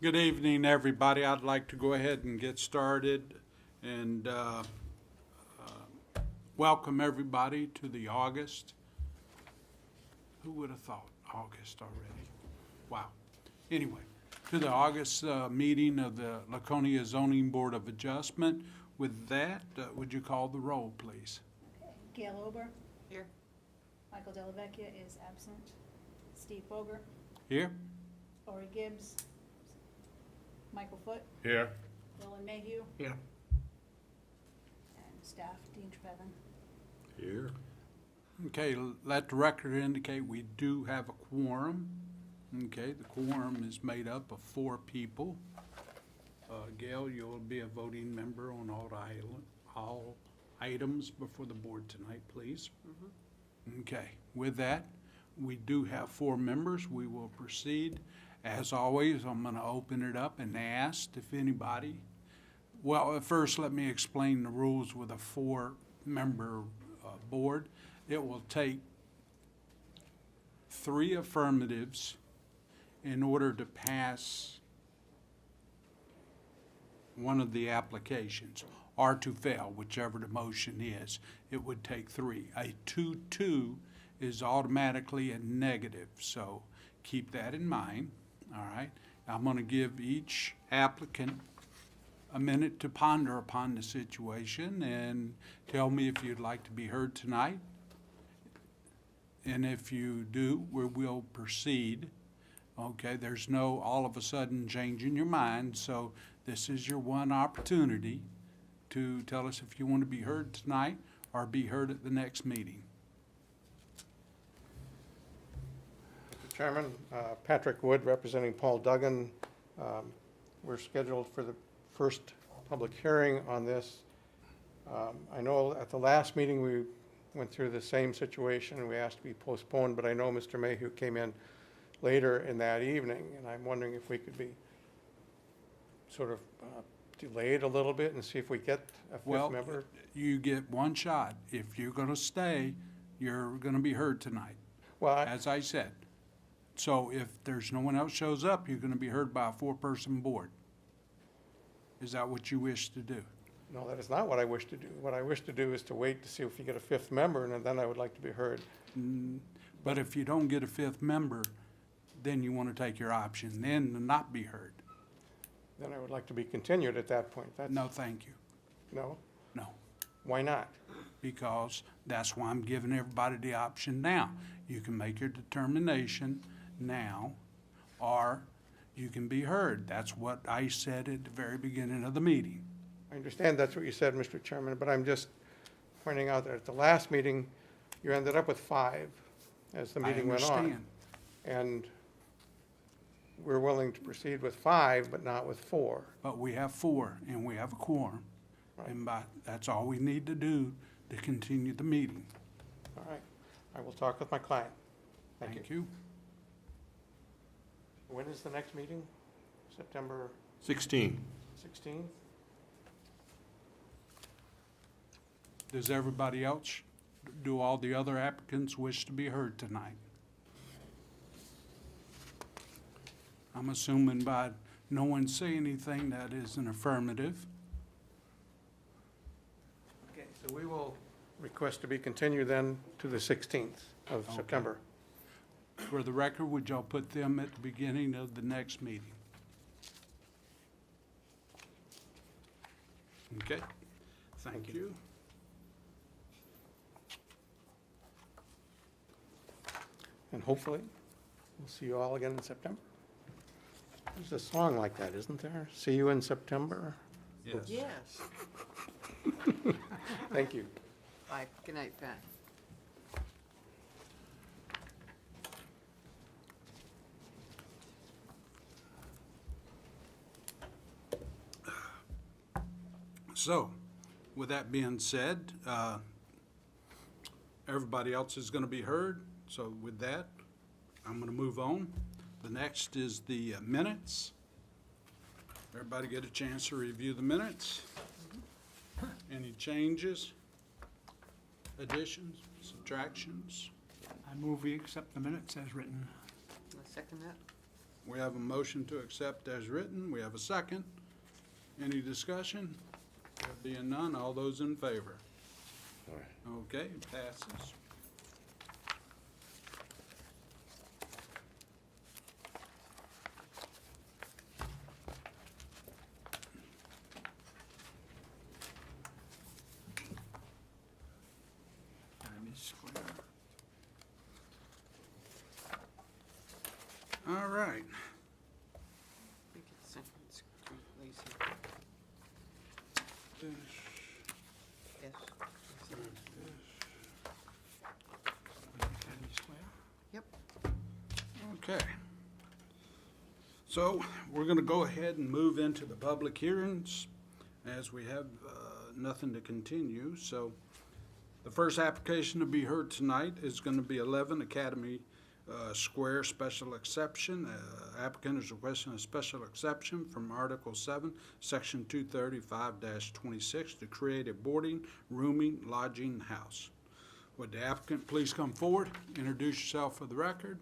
Good evening, everybody. I'd like to go ahead and get started and welcome everybody to the August. Who would have thought August already? Wow. Anyway, to the August meeting of the Laconia Zoning Board of Adjustment. With that, would you call the roll, please? Gail Ober, Here. Michael Delavecchia is absent. Steve Boger, Here? Lori Gibbs, Michael Foot, Here. Roland Mayhew, Here. and staff, Dean Trevin. Here. Okay, let the record indicate we do have a quorum. Okay, the quorum is made up of 4 people. Gail, you'll be a voting member on all items before the board tonight, please. Okay, with that, we do have 4 members. We will proceed. As always, I'm going to open it up and ask if anybody, well, first let me explain the rules with a 4-member board. It will take 3 affirmatives in order to pass one of the applications, or to fail, whichever the motion is. It would take 3. A 2-2 is automatically a negative, so keep that in mind, all right? I'm going to give each applicant a minute to ponder upon the situation and tell me if you'd like to be heard tonight. And if you do, we will proceed. Okay, there's no all of a sudden change in your mind, so this is your one opportunity to tell us if you want to be heard tonight or be heard at the next meeting. Mr. Chairman, Patrick Wood representing Paul Duggan. We're scheduled for the first public hearing on this. I know at the last meeting we went through the same situation and we asked to be postponed, but I know Mr. Mayhew came in later in that evening, and I'm wondering if we could be sort of delayed a little bit and see if we get a 5th member. You get one shot. If you're going to stay, you're going to be heard tonight, Well, as I said. So if there's no one else shows up, you're going to be heard by a 4-person board. Is that what you wish to do? no, that is not what I wish to do. What I wish to do is to wait to see if we get a 5th member, and then I would like to be heard. But if you don't get a 5th member, then you want to take your option, then to not be heard. Then I would like to be continued at that point. That's, No, thank you. No? No, Why not? because that's why I'm giving everybody the option now. You can make your determination now, or you can be heard. That's what I said at the very beginning of the meeting. I understand that's what you said, Mr. Chairman, but I'm just pointing out that at the last meeting, you ended up with 5 as the meeting went on. I understand. And we're willing to proceed with 5, but not with 4. But we have 4, and we have a quorum. Right. And that's all we need to do to continue the meeting. All right. I will talk with my client. Thank you. Thank you. When is the next meeting? September 16. 16th? Does everybody else, do all the other applicants wish to be heard tonight? I'm assuming by no one say anything, that is an affirmative. Okay, so we will request to be continued then to the 16th of Okay. September. For the record, would y'all put them at the beginning of the next meeting? Okay, thank you. And hopefully, we'll see you all again in September. There's a song like that, isn't there? See you in September? Yes. Thank you. Bye. Good night, Pat. So, with that being said, everybody else is going to be heard. So with that, I'm going to move on. The next is the minutes. Everybody get a chance to review the minutes? Any changes, additions, subtractions? I move we accept the minutes as written. Want to second that? We have a motion to accept as written. We have a second. Any discussion? There being none, all those in favor? Okay, it passes. All right. I think it's Second Street, Lacey. Yes. Yep. Okay. So we're going to go ahead and move into the public hearings as we have nothing to continue. So the first application to be heard tonight is going to be 11 Academy Square Special Exception. Applicant is requesting a special exception from Article 7, Section 235-26 to create a boarding, rooming, lodging house. Would the applicant please come forward, introduce yourself for the record?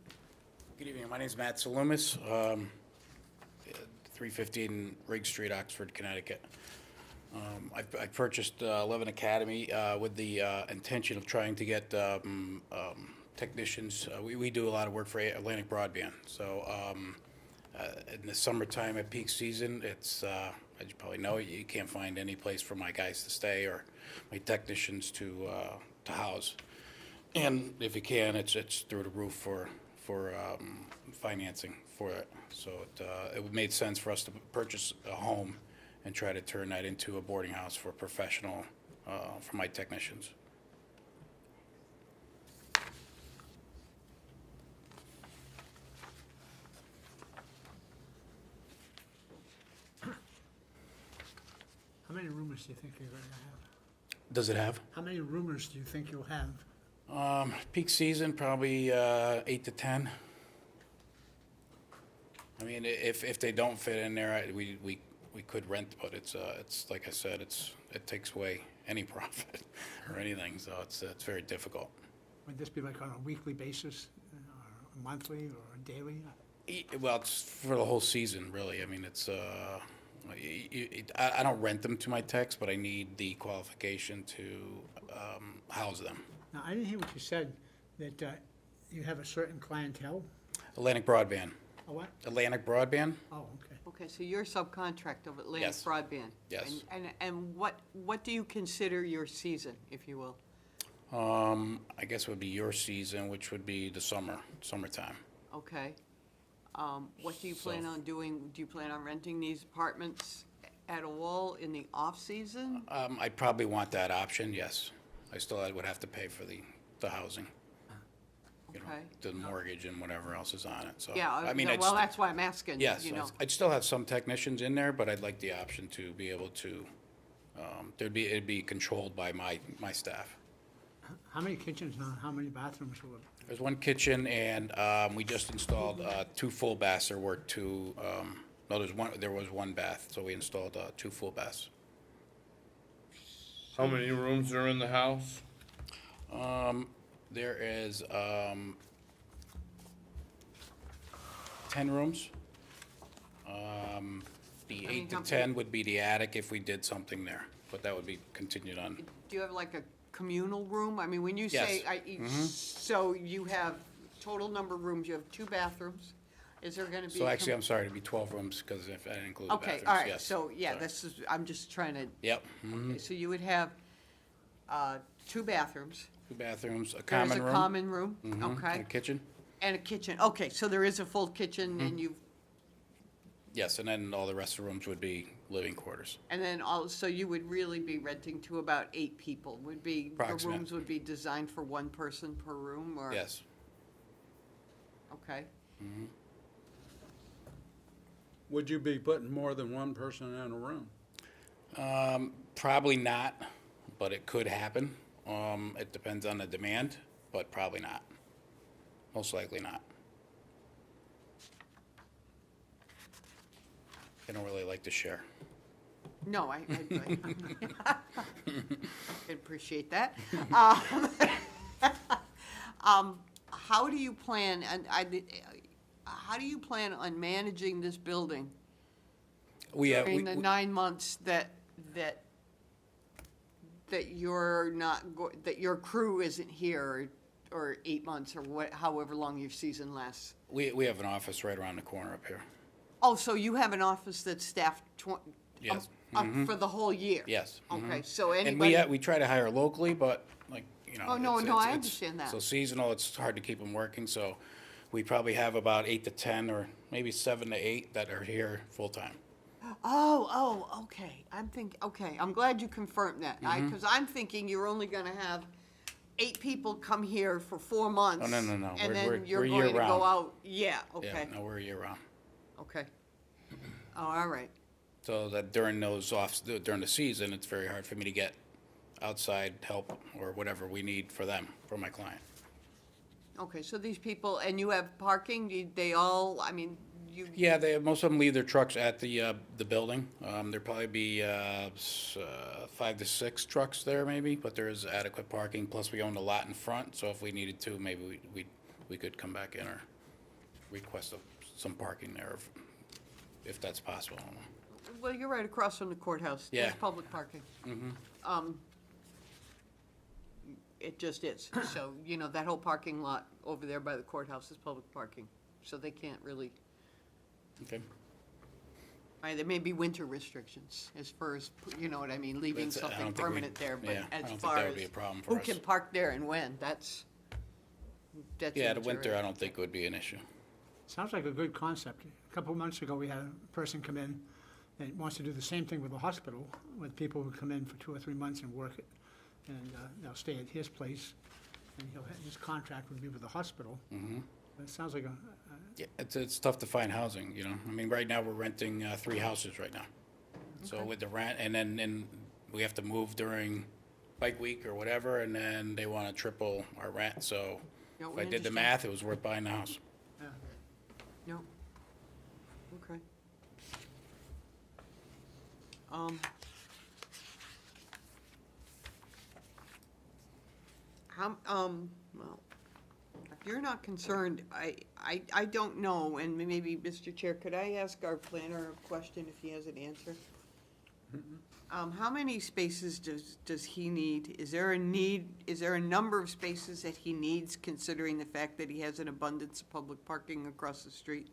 Good evening, my name is Matt Salumis, 315 Riggs Street, Oxford, Connecticut. I purchased 11 Academy with the intention of trying to get technicians. We do a lot of work for Atlantic Broadband, so in the summertime at peak season, it's, as you probably know, you can't find any place for my guys to stay or my technicians to house. And if you can, it's through the roof for financing for it. So it made sense for us to purchase a home and try to turn that into a boarding house for professional, for my technicians. How many roomers do you think you're going to have? Does it have? How many roomers do you think you'll have? Peak season, probably 8 to 10. I mean, if they don't fit in there, we could rent, but it's like I said, it takes away any profit or anything, so it's very difficult. Would this be like on a weekly basis, or monthly, or daily? Well, it's for the whole season, really. I mean, it's I don't rent them to my techs, but I need the qualification to house them. Now, I didn't hear what you said, that you have a certain clientele? Atlantic Broadband. A what? Atlantic Broadband? Oh, okay. Okay, so you're a subcontract of Atlantic Yes. Broadband? Yes. And what do you consider your season, if you will? I guess it would be your season, which would be the summertime. Okay. What do you plan So- on doing? Do you plan on renting these apartments at all in the off-season? I'd probably want that option, yes. I still would have to pay for the housing, you know, Okay. the mortgage and whatever else is on it, so. Yeah, I mean, no, I'd well, st- that's why I'm asking, Yes, you know. I'd still have some technicians in there, but I'd like the option to be able to, it'd be controlled by my staff. How many kitchens now, how many bathrooms will it? There's one kitchen, and we just installed 2 full baths. There were 2, no, there was 1 bath, so we installed 2 full baths. How many rooms are in the house? There is 10 rooms. The 8 to 10 would be the attic if we did something there, but that would be continued on. Do you have like a communal room? I mean, when you say, Yes. so you have total number of rooms, you have 2 bathrooms? Is there gonna be? So actually, I'm sorry, it'd be 12 rooms, because if I didn't include the bathrooms, Okay, all right, yes. so, yeah, Sorry. this is, I'm just trying to, Yep, mhm. okay, so you would have 2 bathrooms. 2 bathrooms, a There's common a room. common room, mhm, okay, And a kitchen, and a kitchen. Okay, so there is a full kitchen, and you've, yes, and then all the rest of the rooms would be living quarters. and then also you would really be renting to about 8 people. Would be, the Approximate. rooms would be designed for 1 person per room, or? Yes. Okay. Would you be putting more than one person in a room? Probably not, but it could happen. It depends on the demand, but probably not. Most likely not. I don't really like to share. No, I appreciate that. How do you plan, and how do you plan on managing this building We have, during the 9 months that you're not, that your crew isn't here, or 8 months, or however long your season lasts? we have an office right around the corner up here. Oh, so you have an office that's staffed Yes. up for the whole year? Yes. Okay, so And anybody, we try to hire locally, but like, you know. Oh, no, it's- no, I it's- understand that. So seasonal, it's hard to keep them working, so we probably have about 8 to 10, or maybe 7 to 8 that are here full-time. okay, okay, I'm glad you confirmed that, Mm-hmm. because I'm thinking you're only gonna have 8 people come here for 4 months. Oh, no. And We're- then you're we're going to go year-round. out, yeah, okay, Yeah, no, we're year-round. okay. Oh, all right, So that during during the season, it's very hard for me to get outside help or whatever we need for them, for my client. okay, so these people, and you have parking, they all, I mean, you. Yeah, most of them leave their trucks at the building. There'd probably be 5 to 6 trucks there maybe, but there is adequate parking, plus we own the lot in front, so if we needed to, maybe we could come back in or request some parking there if that's possible. I don't know. Well, you're right across from the courthouse. Yeah. There's public parking. It just is. So, you know, that whole parking lot over there by the courthouse is public parking. So they can't really, Okay. there may be winter restrictions as far as, you know what I mean, leaving That's- I something don't think we- permanent there. But yeah, I as don't think far that would as be a problem for who us. can park there and when, that's Yeah, the winter, immaterial. I don't think would be an issue. Sounds like a good concept. A couple of months ago, we had a person come in that wants to do the same thing with the hospital, with people who come in for 2 or 3 months and work it. And they'll stay at his place, and his contract would be with the hospital. But it sounds like Yeah, it's tough to find housing, you know. I mean, right now, we're renting 3 houses right now. So with the rent, and then we have to move during bike week or whatever, and then they want to triple our rent, so Yeah, if we I did the understand. math, it was worth buying the house. No. Okay. Well, if you're not concerned, I don't know, and maybe, Mr. Chair, could I ask our planner a question if he has an answer? How many spaces does he need? Is there a number of spaces that he needs, considering the fact that he has an abundance of public parking across the street?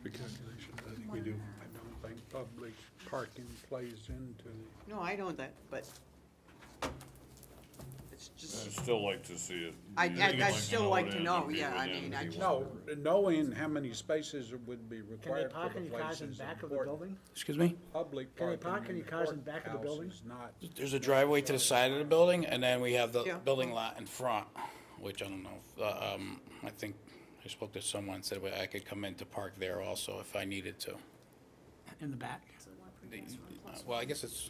The calculation, I think we do. I don't think public parking plays into the No, I know that, but it's I'd just, still like to see it. I'd still like to know, what it yeah, I is, mean, and I be just. No, knowing how many spaces would be can they required for park the any place cars in is back of the important. building? Excuse me? Public Can they parking park any in the cars in back of the courthouse building? is not, There's a driveway to the side of the building, and then we have the Yeah. building lot in front, which I don't know. I think I spoke to someone, said I could come in to park there also if I needed to. In the back? So one per guest, one plus Well, I guess it's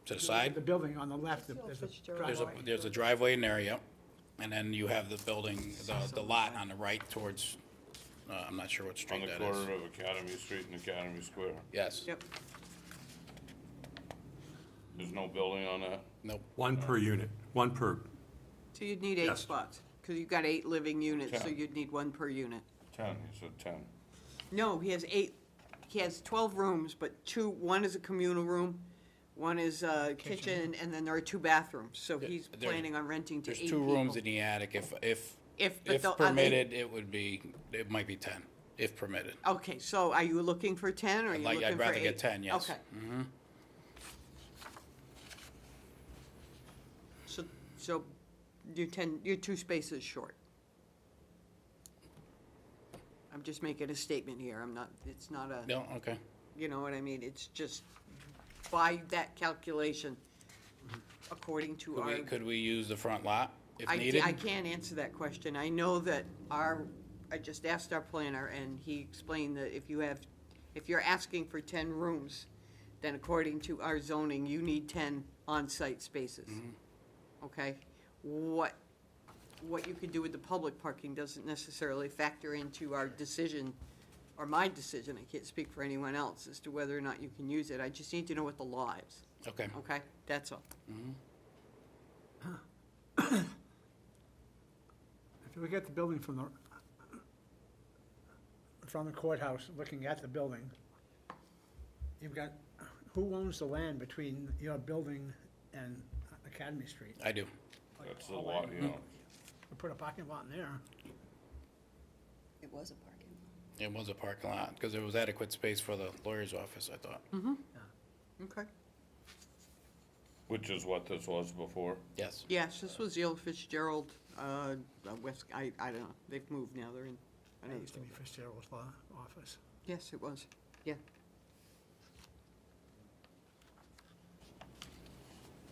to the side. The building on the left, there's a Fitzgerald. driveway. There's a driveway in there, yep. And then you have the building, the lot on the right towards, I'm not sure what On street the that corner is. of Academy Street and Academy Square. Yes. Yep, There's no building on that? Nope. One per unit, one per. so you'd need 8 Yes. spots, because you've got 8 living units, so Ten. you'd need 1 per unit. 10, you said 10. No, he has 8, he has 12 rooms, but 1 is a communal room, 1 is a kitchen, and then there are 2 bathrooms, so he's There's- planning on renting to 8 There's people. 2 rooms in the attic. If but are they- permitted, it might be 10, if permitted. Okay, so are you looking for 10, or are you looking for 8? I'd rather get 10, yes. Okay. So you're 2 spaces short. I'm just making a statement here, it's not a, No, okay. you know what I mean? It's just by that calculation, according to our. Could we use the front lot if I needed? can't answer that question. I know that I just asked our planner, and he explained that if you're asking for 10 rooms, then according to our zoning, you need 10 on-site spaces. Okay? What you could do with the public parking doesn't necessarily factor into our decision, or my decision, I can't speak for anyone else, as to whether or not you can use it. I just need to know what the law is, Okay. okay? That's all. if we get the building from the courthouse, looking at the building, you've got, who owns the land between your building and Academy Street? I do. That's the lot, you know. We put a parking lot in there. It was a parking lot. It was a parking lot, because there was adequate space for the lawyer's office, I thought. Okay. Which is what this was before. Yes. Yes, this was the old Fitzgerald, West, I don't know, they've moved now, they're in That another used to be building. Fitzgerald's law office. Yes, it was, yeah.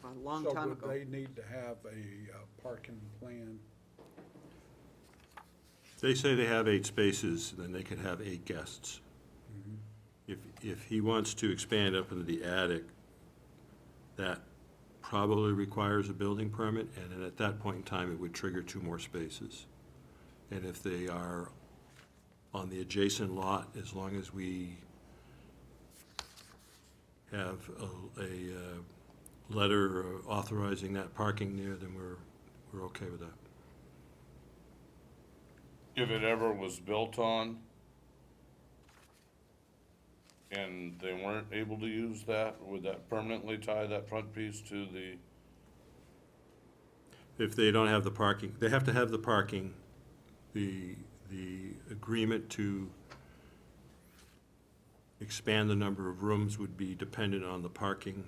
A long time So ago. would they need to have a parking plan? They say they have 8 spaces, then they could have 8 guests. If he wants to expand up into the attic, that probably requires a building permit, and then at that point in time, it would trigger 2 more spaces. And if they are on the adjacent lot, as long as we have a letter authorizing that parking there, then we're okay with that. If it ever was built on and they weren't able to use that, would that permanently tie that front piece to the, If they don't have the parking, they have to have the parking. The agreement to expand the number of rooms would be dependent on the parking.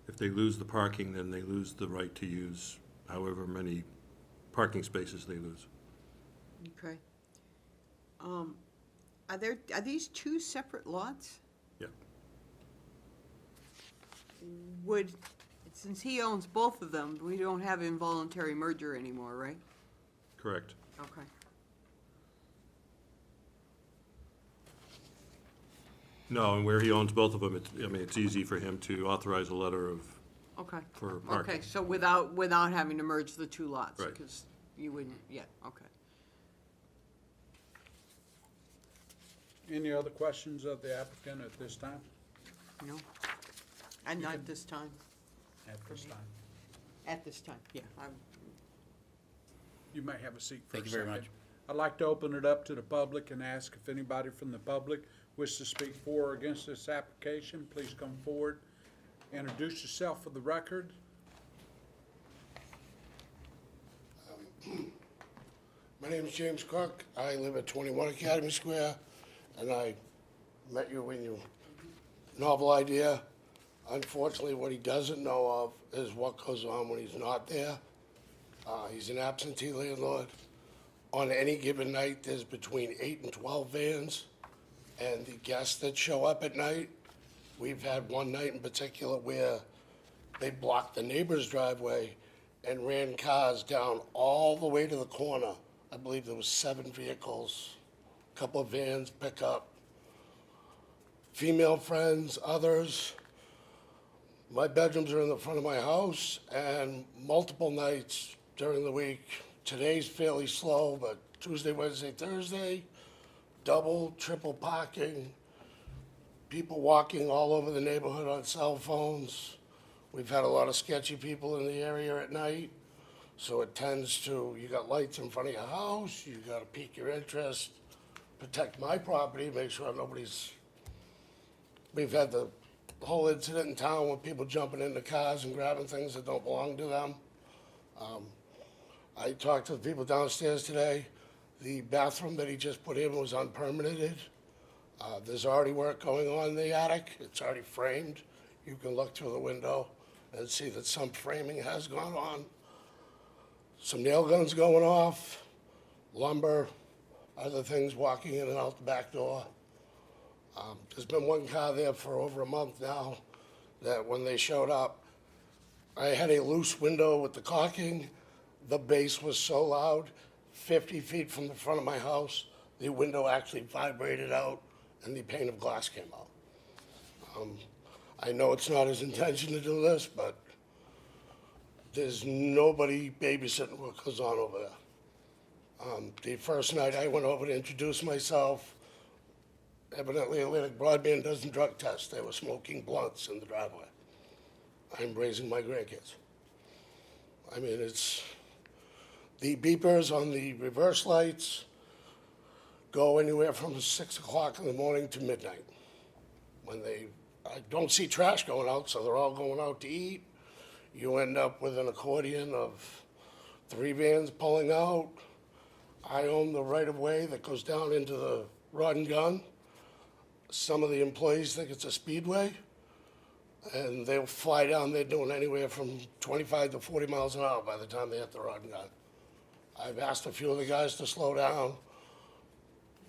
If they lose the parking, then they lose the right to use however many parking spaces they lose. Okay. Are these 2 separate lots? Yeah. Since he owns both of them, we don't have involuntary merger anymore, right? Correct. Okay. No, and where he owns both of them, it's easy for him to authorize a letter of, Okay. for parking. Okay, so without having to merge the 2 lots? Right. Because you wouldn't, yeah, okay. Any other questions of the applicant at this time? No? And not this time? At this time. At this time, yeah. You may have a seat for a Thank second. you very much. I'd like to open it up to the public and ask if anybody from the public wishes to speak for or against this application. Please come forward. Introduce yourself for the record. My name is James Cook. I live at 21 Academy Square, and I met you when you, novel idea. Unfortunately, what he doesn't know of is what goes on when he's not there. He's an absentee landlord. On any given night, there's between 8 and 12 vans, and the guests that show up at night, we've had one night in particular where they blocked the neighbor's driveway and ran cars down all the way to the corner. I believe there was 7 vehicles, a couple of vans, pickup, female friends, others. My bedrooms are in the front of my house, and multiple nights during the week. Today's fairly slow, but Tuesday, Wednesday, Thursday, double, triple parking, people walking all over the neighborhood on cell phones. We've had a lot of sketchy people in the area at night, so it tends to, you got lights in front of your house, you gotta pique your interest, protect my property, make sure nobody's, we've had the whole incident in town with people jumping into cars and grabbing things that don't belong to them. I talked to the people downstairs today. The bathroom that he just put in was unpermitted. There's already work going on in the attic. It's already framed. You can look through the window and see that some framing has gone on. Some nail guns going off, lumber, other things walking in and out the back door. There's been one car there for over a month now that when they showed up, I had a loose window with the caulking. The bass was so loud, 50 feet from the front of my house, the window actually vibrated out and the pane of glass came out. I know it's not his intention to do this, but there's nobody babysitting what goes on over there. The first night I went over to introduce myself, evidently Atlantic Broadband doesn't drug test. They were smoking blunts in the driveway. I'm raising my grandkids. I mean, The beepers on the reverse lights go anywhere from 6 o'clock in the morning to midnight. I don't see trash going out, so they're all going out to eat. You end up with an accordion of 3 vans pulling out. I own the right-of-way that goes down into the Rod and Gun. Some of the employees think it's a speedway, and they'll fly down there doing anywhere from 25 to 40 miles an hour by the time they hit the Rod and Gun. I've asked a few of the guys to slow down.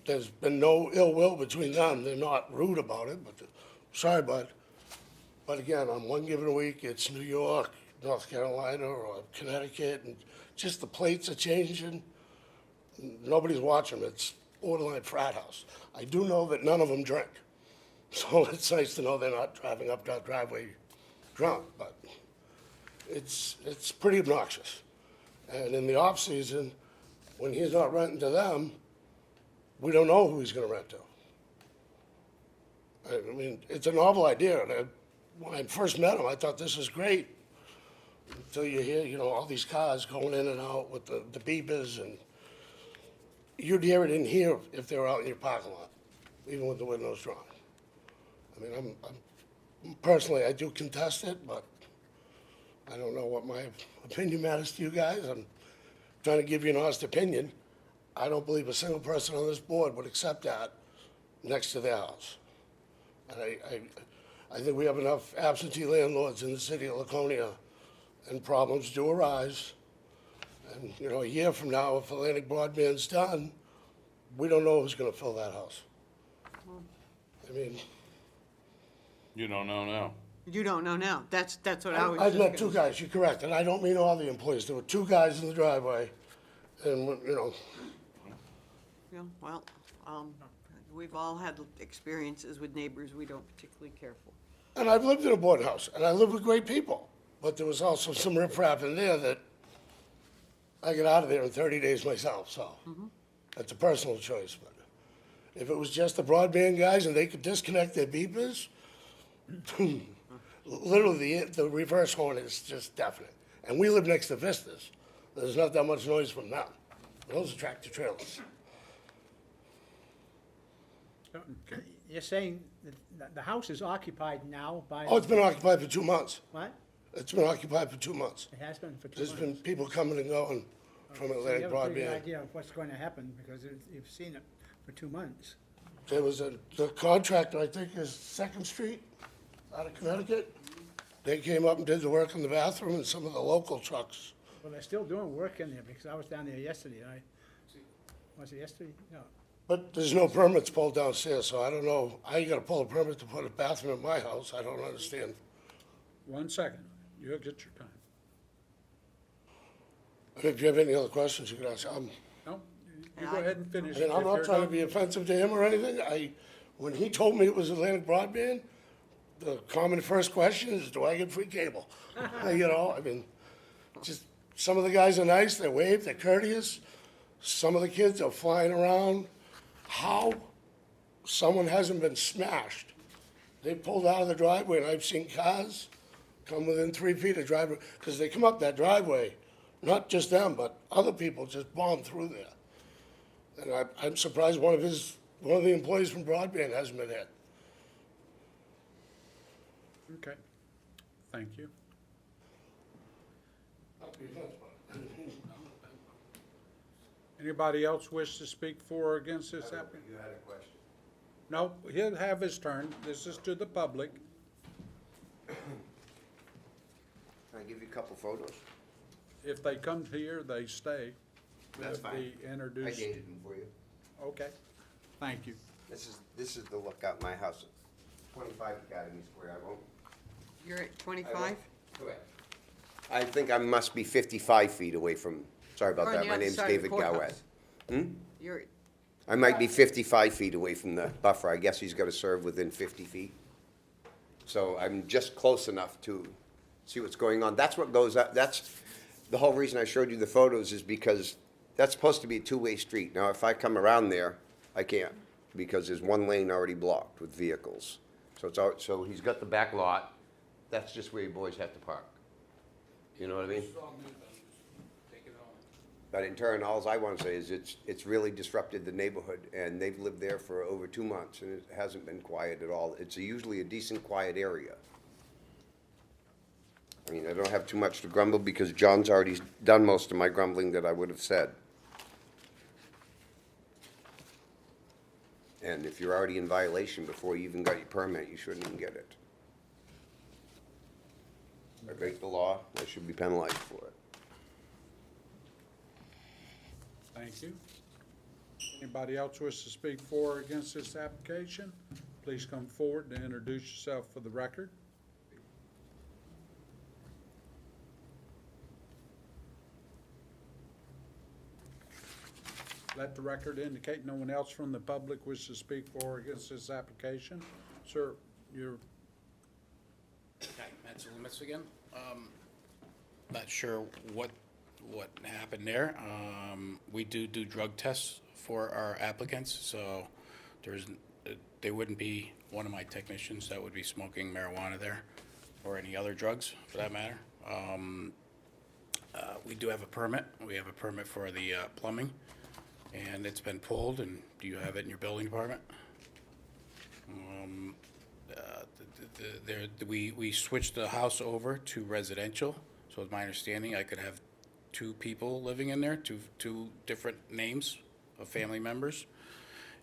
There's been no ill will between them. They're not rude about it, but, sorry, bud. But again, on one given week, it's New York, North Carolina, or Connecticut, and just the plates are changing. Nobody's watching. It's borderline frat house. I do know that none of them drink. So it's nice to know they're not driving up that driveway drunk, but it's pretty obnoxious. And in the off-season, when he's not renting to them, we don't know who he's gonna rent to. I mean, it's a novel idea, and when I first met him, I thought this was great. Until you hear, you know, all these cars going in and out with the beepers, and you'd hear it in here if they were out in your parking lot, even with the windows drawn. I mean, personally, I do contest it, but I don't know what my opinion matters to you guys. I'm trying to give you an honest opinion. I don't believe a single person on this board would accept that next to their house. And I think we have enough absentee landlords in the city of Laconia, and problems do arise. And, you know, a year from now, if Atlantic Broadband's done, we don't know who's gonna fill that house. I mean, You don't know now. You don't know now. That's what I was I've just met gonna 2 say. guys, you're correct, and I don't mean all the employees. There were 2 guys in the driveway, and, you know, Yeah, well, we've all had experiences with neighbors we don't particularly care for. and I've lived in a boarding house, and I lived with great people. But there was also some riffraff in there that I get out of there in 30 days myself, so that's a personal choice. But if it was just the broadband guys and they could disconnect their beepers, literally the reverse horn is just deafening. And we live next to Vistas. There's not that much noise from them. Those are tractor trailers. You're saying that the house is occupied now by? Oh, it's been occupied for 2 months. What? It's been occupied for 2 months. It has been for 2 There's months? been people coming and going from So you Atlantic have a pretty good Broadband. idea of what's going to happen, because you've seen it for 2 months. There was the contractor, I think, is Second Street out of Connecticut. They came up and did the work in the bathroom, and some of the local trucks. Well, they're still doing work in there, because I was down there yesterday, and was it yesterday? No. But there's no permits pulled downstairs, so I don't know. How you gotta pull a permit to put a bathroom in my house? I don't understand. 1 second, you'll get your time. If you have any other questions, you can ask. No, you go ahead and finish. And I'm If not you're trying to done- be offensive to him or anything. When he told me it was Atlantic Broadband, the common first question is, do I get free cable? You know, I mean, just, some of the guys are nice, they wave, they're courteous. Some of the kids are flying around. How someone hasn't been smashed? They pulled out of the driveway, and I've seen cars come within 3 feet of driveway, because they come up that driveway, not just them, but other people just bomb through there. And I'm surprised one of the employees from Broadband hasn't been hit. Okay, thank you. Anybody else wish to speak for or against this applicant? You had a question. No, he'll have his turn. This is to the public. Can I give you a couple photos? If they come here, they stay. That's They'll fine. be I introduced. dated them for you. Okay, thank you. This is the look out my house, 25 Academy Square. I won't. You're at I 25? won't- Correct. I think I must be 55 feet away from, sorry about Or on that, the my other name's side of the David Gowett. courthouse. You're, I might be 55 feet away from the buffer. I guess he's got to serve within 50 feet. So I'm just close enough to see what's going on. That's what goes up, that's, the whole reason I showed you the photos is because that's supposed to be a two-way street. Now, if I come around there, I can't, because there's one lane already blocked with vehicles. So it's out, so he's got the back lot. That's just where you boys have to park. You know what I mean? But in turn, alls I wanna say is it's really disrupted the neighborhood, and they've lived there for over 2 months, and it hasn't been quiet at all. It's usually a decent, quiet area. I mean, I don't have too much to grumble, because John's already done most of my grumbling that I would have said. And if you're already in violation before you even got your permit, you shouldn't even get it. I break the law, I should be penalized for it. Thank you. Anybody else wish to speak for or against this application? Please come forward and introduce yourself for the record. Let the record indicate no one else from the public wishes to speak for or against this application. Sir, you're, Hi, Matt Loomis again. Not sure what happened there. We do drug tests for our applicants, so there wouldn't be one of my technicians that would be smoking marijuana there, or any other drugs for that matter. We do have a permit. We have a permit for the plumbing, and it's been pulled, and do you have it in your building department? We switched the house over to residential, so it's my understanding I could have 2 people living in there, two different names of family members.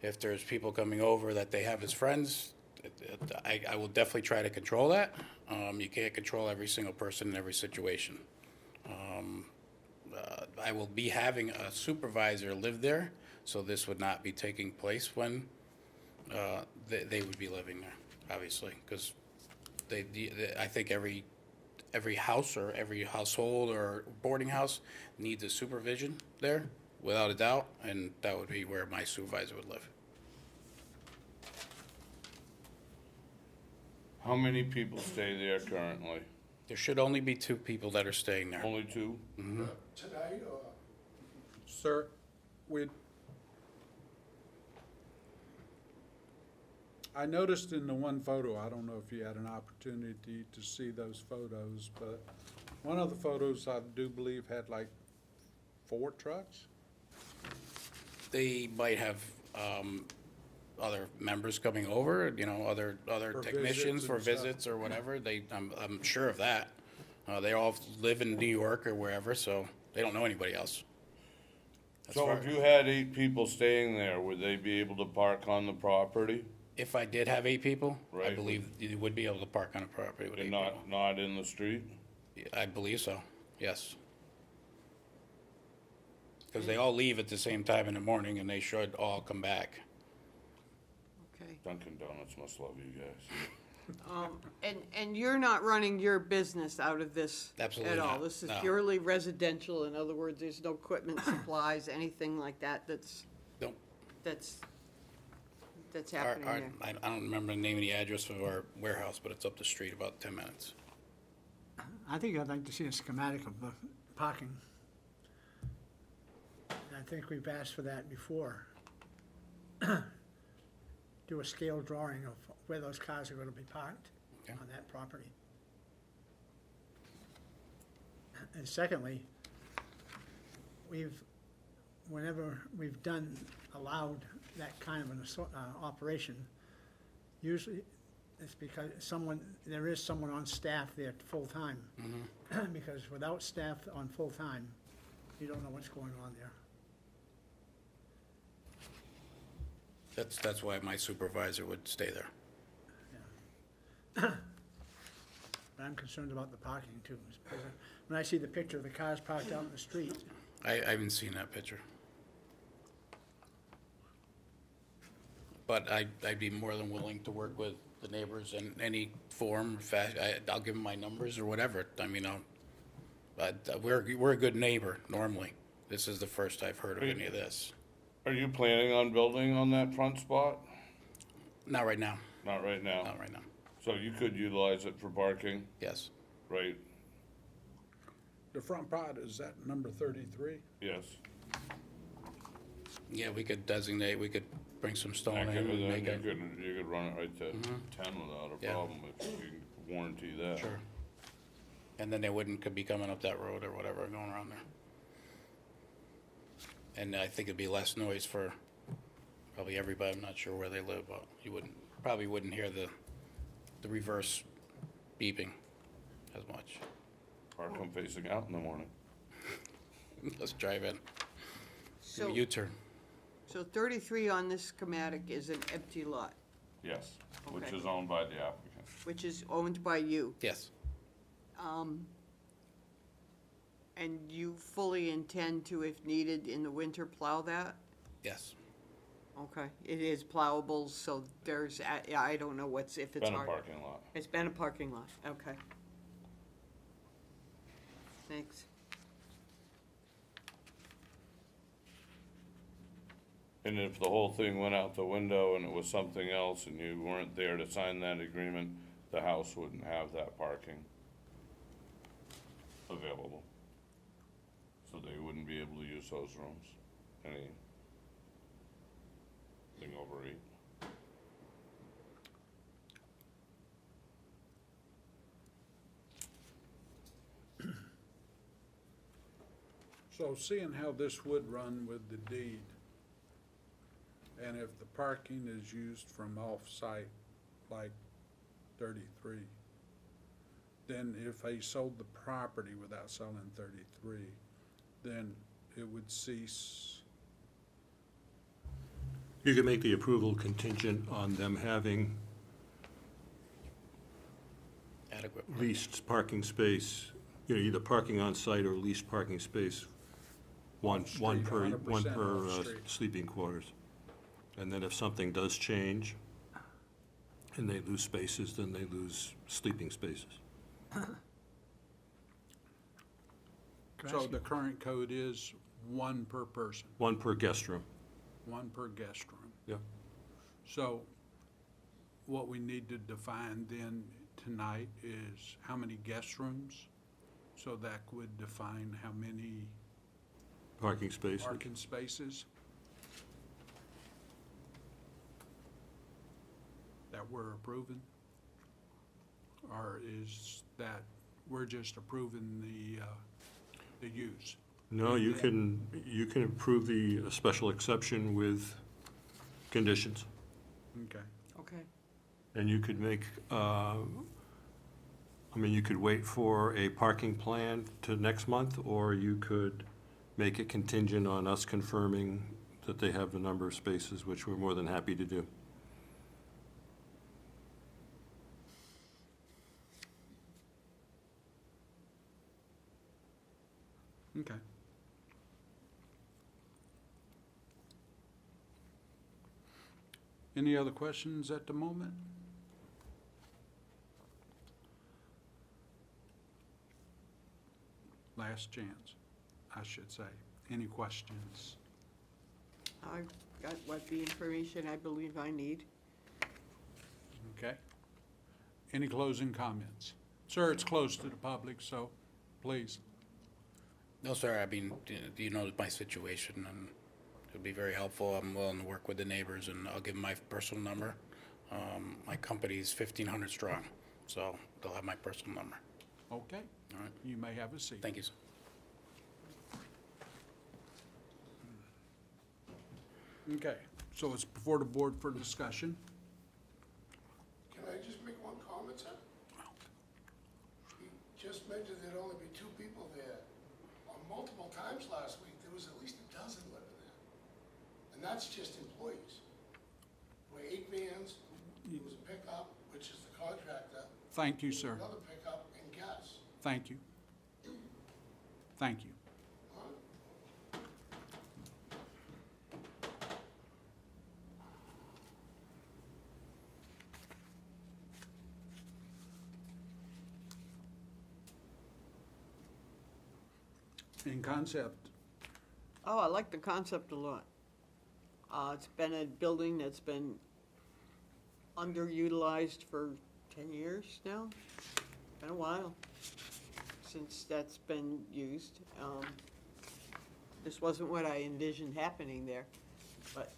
If there's people coming over that they have as friends, I will definitely try to control that. You can't control every single person in every situation. I will be having a supervisor live there, so this would not be taking place when they would be living there, obviously, because I think every house or every household or boarding house needs a supervision there, without a doubt, and that would be where my supervisor would live. How many people stay there currently? There should only be 2 people that are staying there. Only 2? Today, or? sir, I noticed in the one photo, I don't know if you had an opportunity to see those photos, but one of the photos I do believe had like 4 trucks. They might have other members coming over, other For technicians visits for and stuff. visits or whatever. I'm sure of that. They all live in New York or wherever, so they don't know anybody else. As So far- if you had 8 people staying there, would they be able to park on the property If I did have 8 people, I Right. believe you would be able to park on a property with 8 and people. not in the street? I believe so, yes. Because they all leave at the same time in the morning, and they should all come back. Okay. Dunkin' Donuts must love you guys. And you're not running your business out of this Absolutely at all? not, This is no. purely residential, in other words, there's no equipment, supplies, anything like that Don't, that's our, happening our, there? I don't remember the name of the address of our warehouse, but it's up the street about 10 minutes. I think I'd like to see a schematic of the parking. I think we've asked for that before. Do a scale drawing of where those cars are gonna be parked Okay. on that property. And secondly, whenever we've allowed that kind of an operation, usually it's because there is someone on staff there full-time. Because without staff on full-time, you don't know what's going on there. That's why my supervisor would stay there. But I'm concerned about the parking too. Because when I see the picture of the cars parked out in the street, I haven't seen that picture. But I'd be more than willing to work with the neighbors in any form, I'll give them my numbers or whatever. I mean, we're a good neighbor normally. This is the first I've heard of any of this. Are you planning on building on that front spot? Not right now, Not right now. not right now. So you could utilize it for parking, Yes, right? The front part, is that number 33? Yes. yeah, we could bring some stone in Then and you make it, could run it right to 10 without a Yeah. problem, if you can warranty that. sure. And then they could be coming up that road or whatever, going around there. And I think it'd be less noise for probably everybody. I'm not sure where they live, but you probably wouldn't hear the reverse beeping as much. Park them facing out in the morning. Let's drive in. Do So, a U-turn. so 33 on this schematic is an empty lot, Yes, which Okay. is owned by the applicant. which is owned by you. Yes. And you fully intend to, if needed, in the winter, plow that? Yes. Okay, it is plowable, so there's, I don't know if it's Been a hard. parking lot. It's been a parking lot, okay. Thanks. And if the whole thing went out the window and it was something else and you weren't there to sign that agreement, the house wouldn't have that parking available. So they wouldn't be able to use those rooms, anything over 8. So seeing how this would run with the deed, and if the parking is used from off-site, like 33, then if he sold the property without selling 33, then it would cease. You can make the approval contingent on them having Adequate. leased parking space, either parking on site or leased parking space, one Off-street, per, 100% off-street. sleeping quarters. And then if something does change and they lose spaces, then they lose sleeping spaces. Could I So ask the current code is 1 per person, One per guest room. 1 per guest room. Yeah. So what we need to define then tonight is how many guest rooms? So that would define how many Parking spaces. parking spaces that we're approving? Or is that, we're just approving the use? No, you can approve the special exception with conditions. Okay. Okay. And you could make, you could wait for a parking plan to next month, or you could make it contingent on us confirming that they have the number of spaces, which we're more than happy to do. Okay. Any other questions at the moment? Last chance, I should say. Any questions? I've got what the information I believe I need. Okay. Any closing comments? Sir, it's closed to the public, so please. No, sir, I mean, you know my situation, and it'd be very helpful. I'm willing to work with the neighbors, and I'll give them my personal number. My company's 1,500 strong, so they'll have my personal number. Okay. All right. You may have a seat. Thank you, sir. Okay, so it's before the board for discussion. Can I just make one comment, sir? He just mentioned there'd only be 2 people there. Multiple times last week, there was at least a dozen living there. And that's just employees. There were 8 vans, there was a pickup, which is the contractor, Thank you, sir. another pickup, and gas. Thank you. Thank you. In concept, Oh, I like the concept a lot. It's been a building that's been underutilized for 10 years now. Been a while since that's been used. This wasn't what I envisioned happening there, but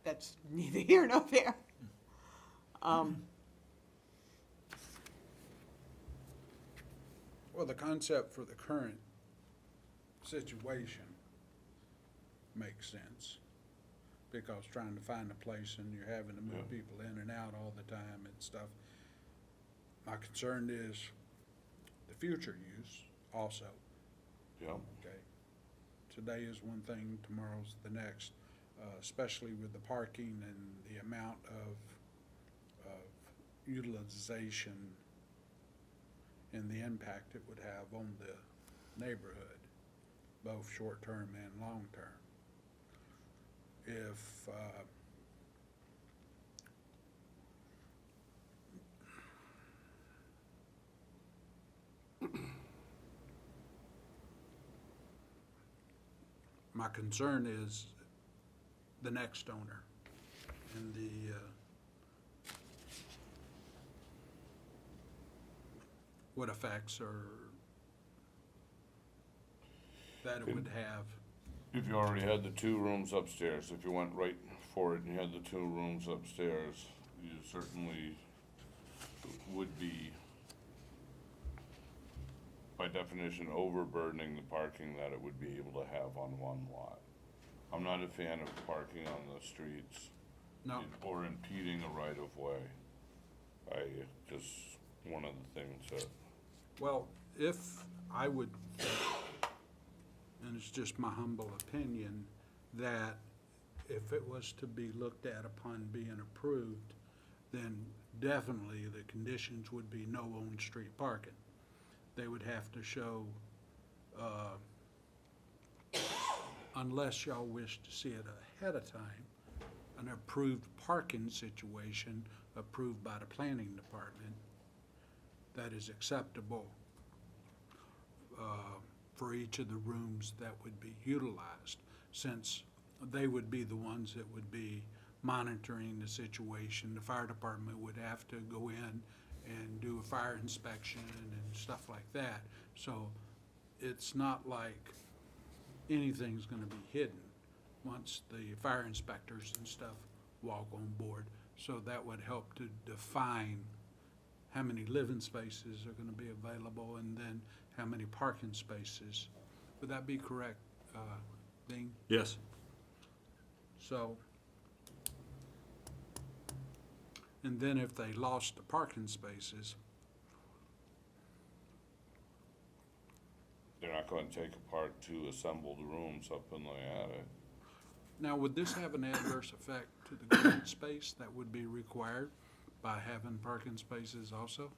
that's neither here nor there. well, the concept for the current situation makes sense. Because trying to find a place and you're having to move Yeah. people in and out all the time and stuff. My concern is the future use also, Yeah, okay? Today is one thing, tomorrow's the next, especially with the parking and the amount of utilization and the impact it would have on the neighborhood, both short-term and long-term. If, my concern is the next owner and what effects or that it would have. if you already had the 2 rooms upstairs, if you went right for it and you had the 2 rooms upstairs, you certainly would be, by definition, overburdening the parking that it would be able to have on one lot. I'm not a fan of parking on the streets. No. Or impeding a right-of-way. Just one of the things that, Well, if I would, and it's just my humble opinion, that if it was to be looked at upon being approved, then definitely the conditions would be no on-street parking. They would have to show, unless y'all wish to see it ahead of time, an approved parking situation approved by the planning department that is acceptable for each of the rooms that would be utilized, since they would be the ones that would be monitoring the situation. The fire department would have to go in and do a fire inspection and stuff like that. So it's not like anything's gonna be hidden once the fire inspectors and stuff walk on board. So that would help to define how many living spaces are gonna be available and then how many parking spaces. Would that be correct, Dean? Yes. So, and then if they lost the parking spaces, they're not gonna take apart 2 assembled rooms up in the attic. now would this have an adverse effect to the green space that would be required by having parking spaces also?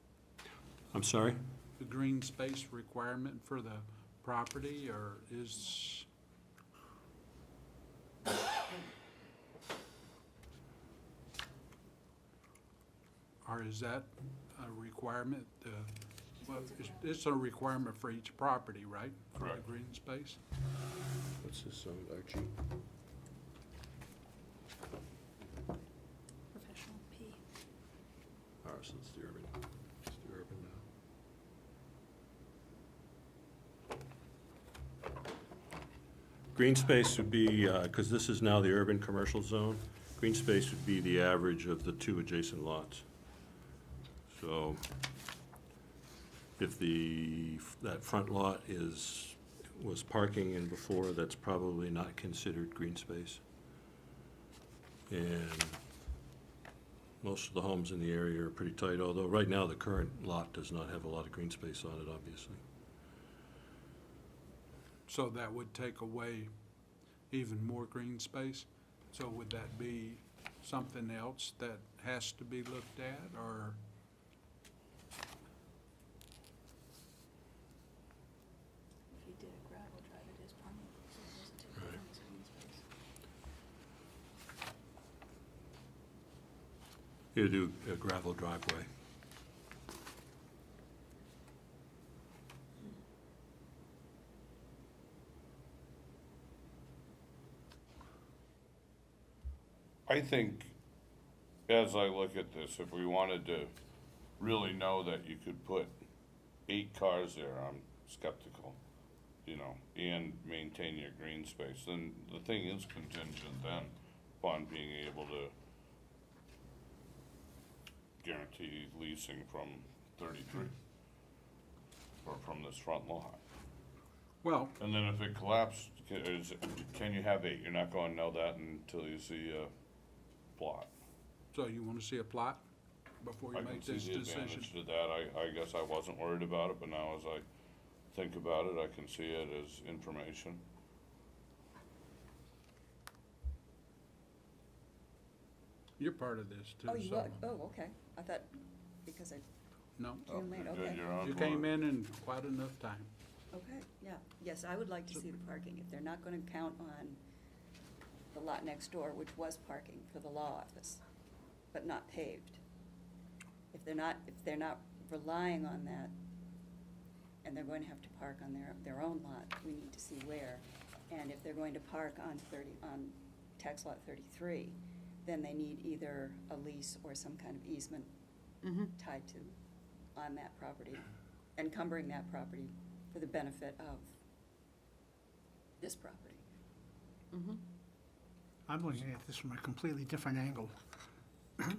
I'm sorry? The green space requirement for the property, or is, or is that a requirement? Well, it's a requirement for each property, right? For Correct. the green space? What's this zone, Archie? Professional P. Ours is the urban. It's the urban now. Green space would be, because this is now the urban commercial zone, green space would be the average of the 2 adjacent lots. So if that front lot was parking in before, that's probably not considered green space. And most of the homes in the area are pretty tight, although right now the current lot does not have a lot of green space on it, obviously. So that would take away even more green space? So would that be something else that has to be looked at, or? If you did a gravel drive, it is permanent, so it doesn't take Right. up any green space. You do a gravel driveway. I think, as I look at this, if we wanted to really know that you could put 8 cars there, I'm skeptical, and maintain your green space, then the thing is contingent then upon being able to guarantee leasing from 33, or from this front lot. Well, And then if it collapsed, can you have 8? You're not gonna know that until you see a plot. so you want to see a plot before you I can make see this the decision? advantage to that. I guess I wasn't worried about it, but now as I think about it, I can see it as information. You're part of this too, Oh, you so, would? Oh, okay. I thought, because I no. Oh, came late, you're good, okay. you're on You board. came in quite enough time. Okay, yeah. Yes, I would like to see the parking. If they're not gonna count on the lot next door, which was parking for the law office, but not paved. If they're not relying on that, and they're going to have to park on their own lot, we need to see where. And if they're going to park on tax lot 33, then they need either a lease or some kind of easement tied to, on that property, encumbering that property for the benefit of this property. I'm looking at this from a completely different angle.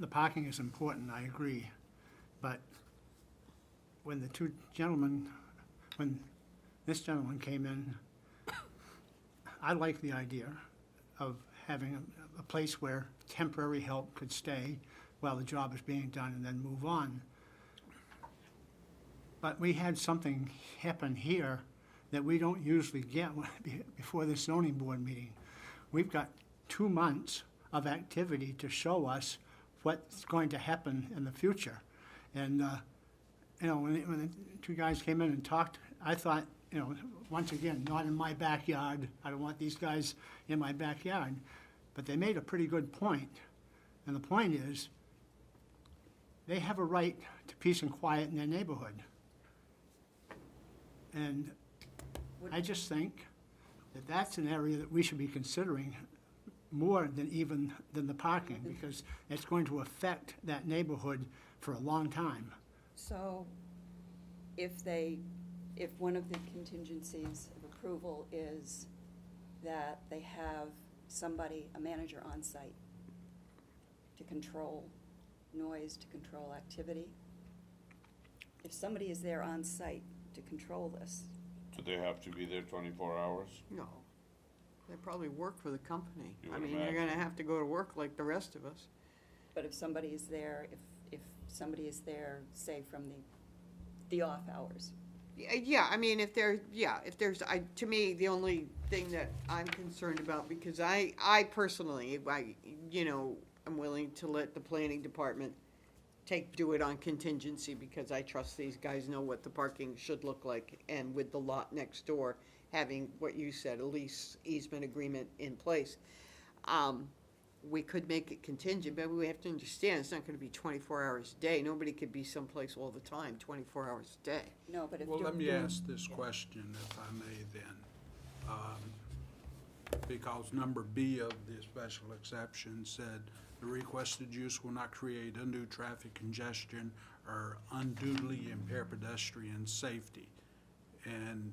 The parking is important, I agree, but when when this gentleman came in, I like the idea of having a place where temporary help could stay while the job is being done and then move on. But we had something happen here that we don't usually get before the zoning board meeting. We've got 2 months of activity to show us what's going to happen in the future. And, when the two guys came in and talked, I thought, once again, not in my backyard. I don't want these guys in my backyard. But they made a pretty good point. And the point is, they have a right to peace and quiet in their neighborhood. And I just think that that's an area that we should be considering more than the parking, because it's going to affect that neighborhood for a long time. So if one of the contingencies of approval is that they have somebody, a manager on site to control noise, to control activity, if somebody is there on site to control this, Do they have to be there 24 hours? No. They probably work for the company. You I would mean, they're gonna imagine. have to go to work like the rest of us. but if somebody is there, if somebody is there, say from the off hours, Yeah, I mean, if there's, to me, the only thing that I'm concerned about, because I personally, I'm willing to let the planning department do it on contingency, because I trust these guys know what the parking should look like, and with the lot next door, having what you said, a lease easement agreement in place. We could make it contingent, but we have to understand, it's not gonna be 24 hours a day. Nobody could be someplace all the time, 24 hours a day. no, but if Well, you're let me doing- ask this question, if I may then. Because number B of the special exception said, the requested use will not create undue traffic congestion or unduly impair pedestrian safety. And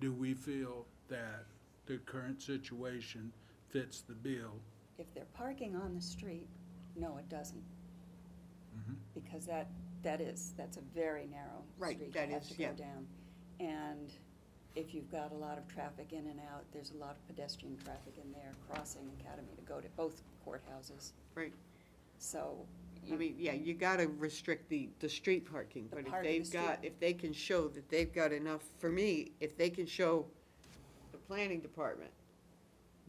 do we feel that the current situation fits the bill? If they're parking on the street, no, it doesn't. Because that's a very narrow Right, street that you have is, to go yeah. down. And if you've got a lot of traffic in and out, there's a lot of pedestrian traffic in there crossing Academy to go to both courthouses. Right. So, I mean, yeah, you gotta restrict the street parking, The but if part of the they've got, street. if they can show that they've got enough, for me, if they can show the planning department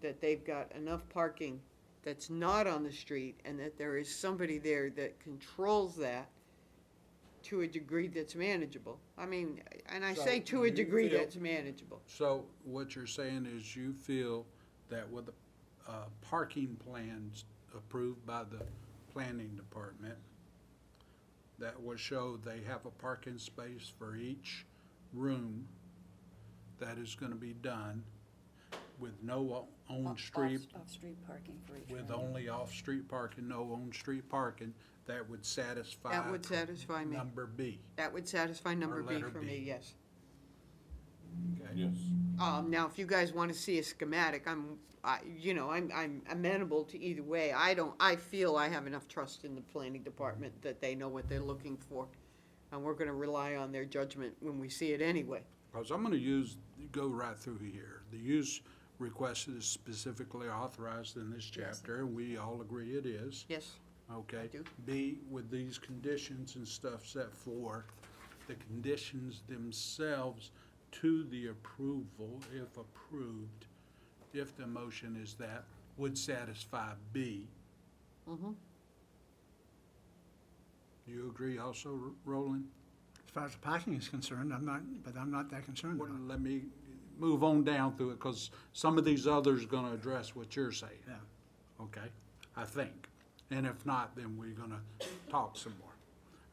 that they've got enough parking that's not on the street, and that there is somebody there that controls that to a degree that's manageable. I mean, and I say So to a you degree feel- that's manageable. So what you're saying is you feel that with the parking plans approved by the planning department, that will show they have a parking space for each room that is gonna be done with no on-street, off-street parking for each with room. only off-street parking, no on-street parking, that would satisfy. That would satisfy me. Number B, That would satisfy number B letter for B. me, yes. okay? Yes. Now, if you guys want to see a schematic, I'm amenable to either way. I feel I have enough trust in the planning department that they know what they're looking for. And we're gonna rely on their judgment when we see it anyway. Because I'm gonna go right through here. The use request is specifically authorized in this chapter, and we all agree it is. Yes. Okay. do. B, with these conditions and stuff set forth, the conditions themselves to the approval, if approved, if the motion is that, would satisfy B. Mm-hmm. Do you agree also, Roland? As far as the parking is concerned, I'm not that concerned Well, about it. let me move on down through it, because some of these others are gonna address what you're saying. Yeah. Okay, I think. And if not, then we're gonna talk some more.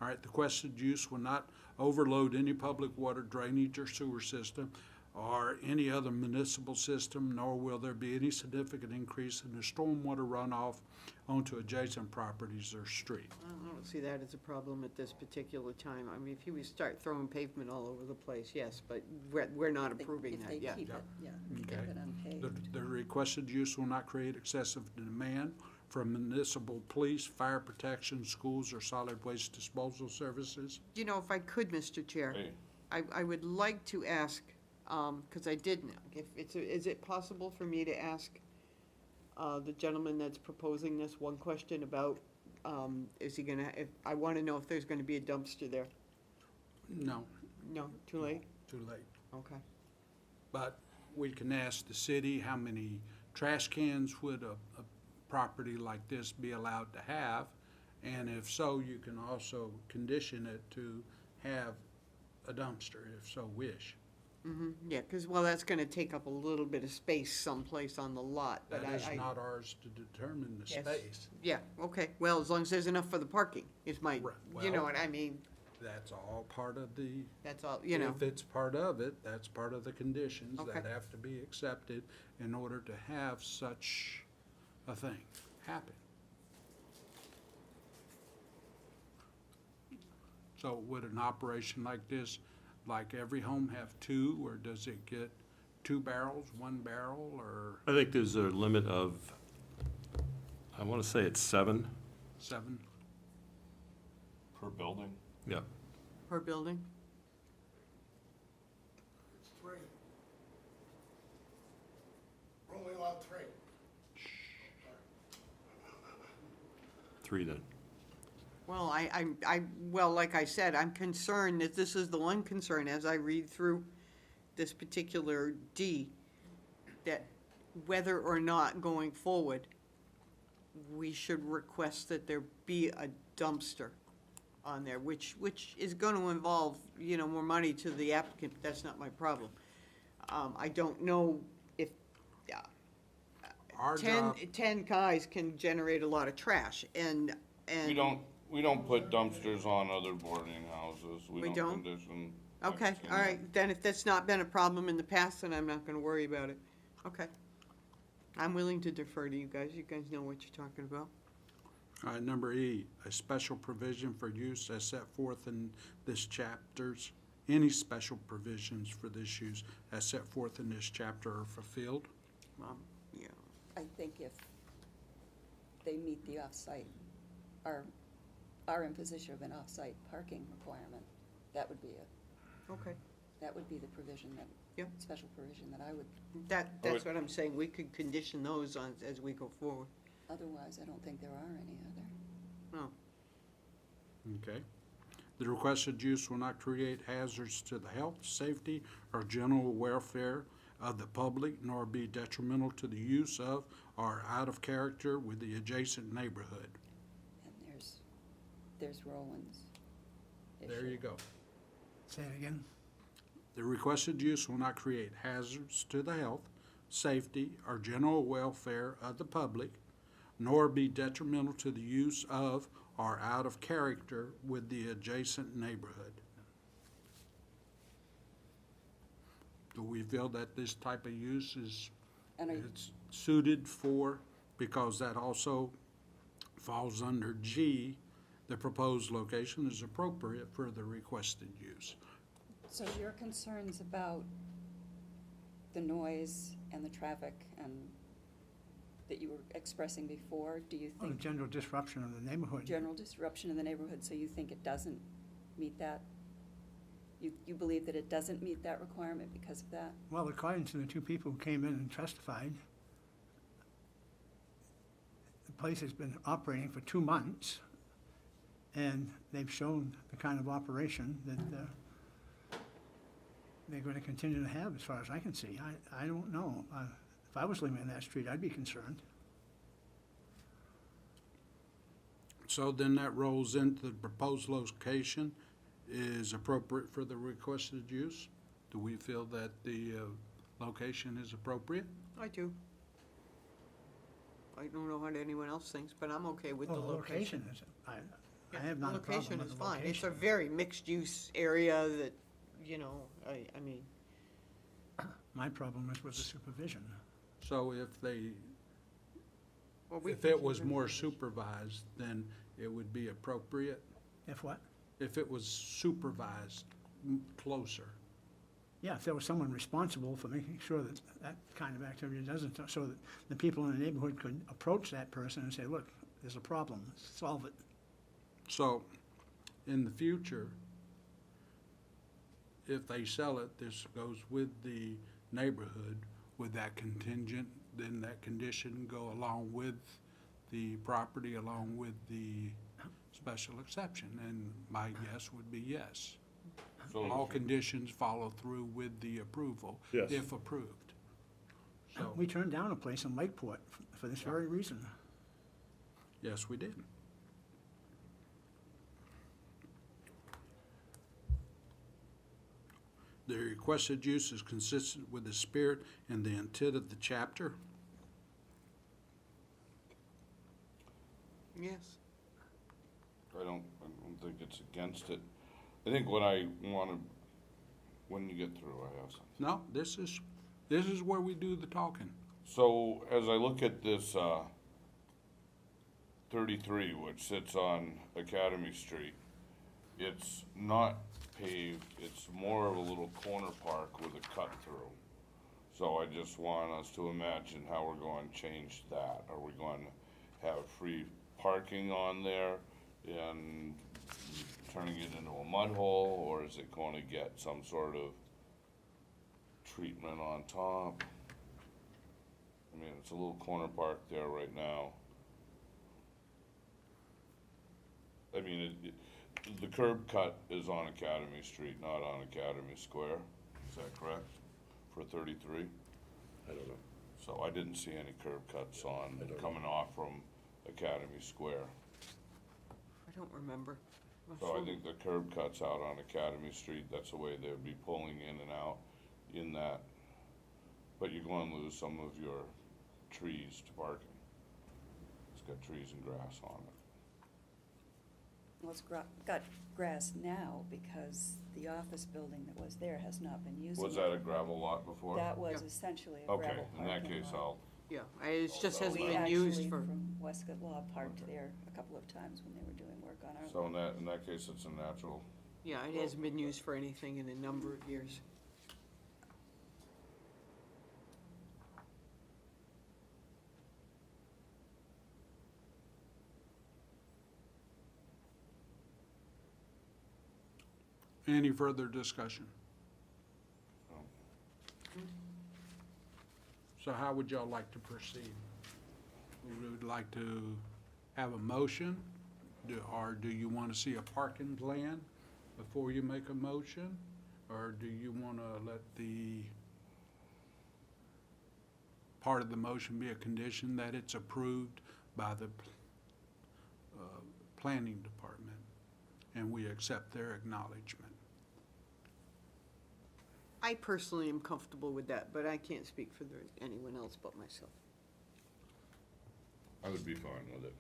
All right, the requested use will not overload any public water drainage or sewer system or any other municipal system, nor will there be any significant increase in the stormwater runoff onto adjacent properties or street. I don't see that as a problem at this particular time. I mean, if you would start throwing pavement all over the place, yes, but we're not approving If that they yet. keep it, yeah, keep Okay. it unpaved. The requested use will not create excessive demand for municipal police, fire protection, schools, or solid waste disposal services. You know, if I could, Mr. Chair, Hey, I would like to ask, because I didn't, is it possible for me to ask the gentleman that's proposing this one question about, is he gonna, I want to know if there's going to be a dumpster there. No, No, too late? too late. Okay. But we can ask the city how many trash cans would a property like this be allowed to have? And if so, you can also condition it to have a dumpster, if so wish. Mm-hmm, yeah, because, well, that's going to take up a little bit of space someplace on the lot, but That is I. not ours to determine the Yes. space. Yeah, okay, well, as long as there's enough for the parking, is my, Right, you know well- what I mean, That's all part of the, that's all, you know. if it's part of it, that's part of the conditions Okay. that have to be accepted in order to have such a thing happen. So would an operation like this, like every home have two, or does it get 2 barrels, 1 barrel, or I think there's a limit of, I want to say it's 7. 7? per building? Yeah. Per building? It's 3. We're only allowed 3. 3 then. Well, well, like I said, I'm concerned that this is the one concern as I read through this particular D, that whether or not going forward, we should request that there be a dumpster on there, which is gonna involve, you know, more money to the applicant, but that's not my problem. I don't know if, Our 10 guys can generate a lot of trash, and. We don't put dumpsters on other boarding houses. We We don't? don't condition. Okay, dumpsters. all right, then if that's not been a problem in the past, then I'm not gonna worry about it. Okay. I'm willing to defer to you guys know what you're talking about. All right, number E, a special provision for use as set forth in this chapters. Any special provisions for this use as set forth in this chapter are fulfilled. Yeah, I think if they meet the off-site, our imposition of an off-site parking requirement, that would be okay, that would be the provision that, Yep. special provision that I would, that's what I'm saying, we could condition those on, as we go forward. otherwise, I don't think there are any other. No, Okay. The requested use will not create hazards to the health, safety, or general welfare of the public, nor be detrimental to the use of or out of character with the adjacent neighborhood. And there's Roland's There issue. you go. Say it again. The requested use will not create hazards to the health, safety, or general welfare of the public, nor be detrimental to the use of or out of character with the adjacent neighborhood. Do we feel that this type of use is And it's suited for, because that also falls under G, the proposed location is appropriate for the requested use. so your concerns about the noise and the traffic and that you were expressing before, do you Well, the think general disruption of the neighborhood. general disruption in the neighborhood, so you think it doesn't meet that? You believe that it doesn't meet that requirement because of that? Well, according to the two people who came in and testified, the place has been operating for 2 months, and they've shown the kind of operation that they're going to continue to have, as far as I can see. I don't know. If I was living in that street, I'd be concerned. So then that rolls into the proposed location is appropriate for the requested use? Do we feel that the location is appropriate? I do. I don't know what anyone else thinks, but I'm okay with the Well, the location. location is, I have not a The problem location with is the fine. It's a location. very mixed-use area that, I mean, My problem is with the supervision. So if they, well, we if can it was keep more it- supervised, then it would be appropriate? If what? If it was supervised closer? Yeah, if there was someone responsible for making sure that that kind of activity doesn't, so that the people in the neighborhood could approach that person and say, look, there's a problem, solve it. So, in the future, if they sell it, this goes with the neighborhood, would that contingent, then that condition go along with the property, along with the special exception? And my guess would be yes. All conditions follow through with the approval, Yes. if approved. So, We turned down a place in Lakeport for this very reason. yes, we did. The requested use is consistent with the spirit and the intent of the chapter. Yes. I don't think it's against it. I think what I wanna, when you get through, I have something. No, this is where we do the talking. So as I look at this, 33, which sits on Academy Street, it's not paved, it's more of a little corner park with a cut through. So I just want us to imagine how we're going to change that. Are we going to have free parking on there and turning it into a mud hole, or is it going to get some sort of treatment on top? I mean, it's a little corner park there right now. I mean, the curb cut is on Academy Street, not on Academy Square. Is that correct? For 33? I don't know. So I didn't see any curb cuts on, I don't know. coming off from Academy Square. I don't remember. So I think the curb cuts out on Academy Street, that's the way they'd be pulling in and out in that. But you're going to lose some of your trees to parking. It's got trees and grass on it. Well, it's got grass now because the office building that was there has not been used. Was that a gravel lot before? That was Yeah. essentially a Okay, gravel in that parking case, lot. I'll, It just hasn't We been used actually, for, from Westcott Law, parked there a couple of times when they were doing work on our. so in that case, it's a natural. yeah, it hasn't been used for anything in a number of years. Any further discussion? So how would y'all like to proceed? We would like to have a motion, or do you want to see a parking plan before you make a motion? Or do you want to let the part of the motion be a condition that it's approved by the planning department and we accept their acknowledgement? I personally am comfortable with that, but I can't speak for anyone else but myself. I would be fine with it.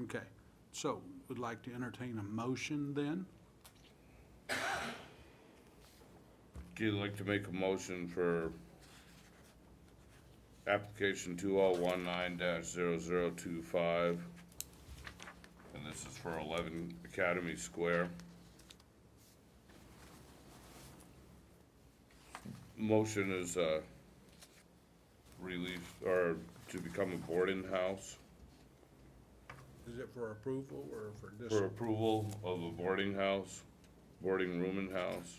Okay, so would like to entertain a motion then? Do you like to make a motion for application 2019-0025? And this is for 11 Academy Square. Motion is, relief, or to become a boarding house. Is it for approval or for For disapproval? approval of a boarding house, boarding room and house,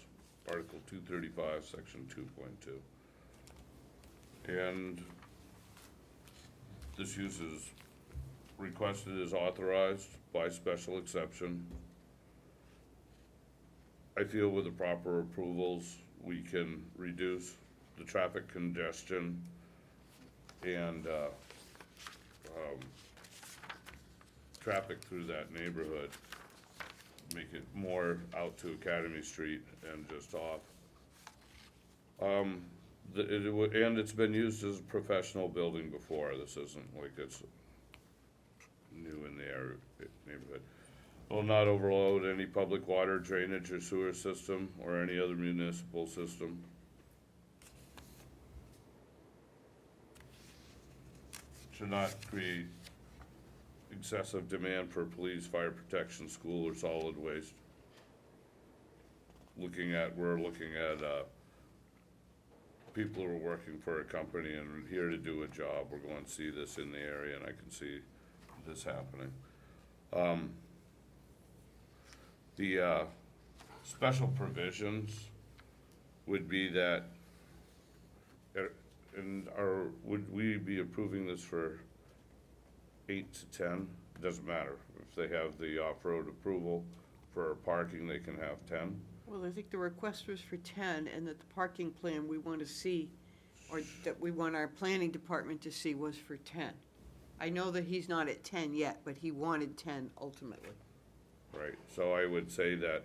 Article 235, Section 2.2. And this use is requested as authorized by special exception. I feel with the proper approvals, we can reduce the traffic congestion and, traffic through that neighborhood. Make it more out to Academy Street and just off. And it's been used as a professional building before. This isn't like it's new in the area, neighborhood. Will not overload any public water, drainage, or sewer system, or any other municipal system. Should not create excessive demand for police, fire protection, school, or solid waste. We're looking at, people who are working for a company and are here to do a job. We're going to see this in the area, and I can see this happening. The special provisions would be that, would we be approving this for 8 to 10? Doesn't matter. If they have the off-road approval for parking, they can have 10. Well, I think the request was for 10, and that the parking plan we want to see, or that we want our planning department to see, was for 10. I know that he's not at 10 yet, but he wanted 10 ultimately. Right, so I would say that,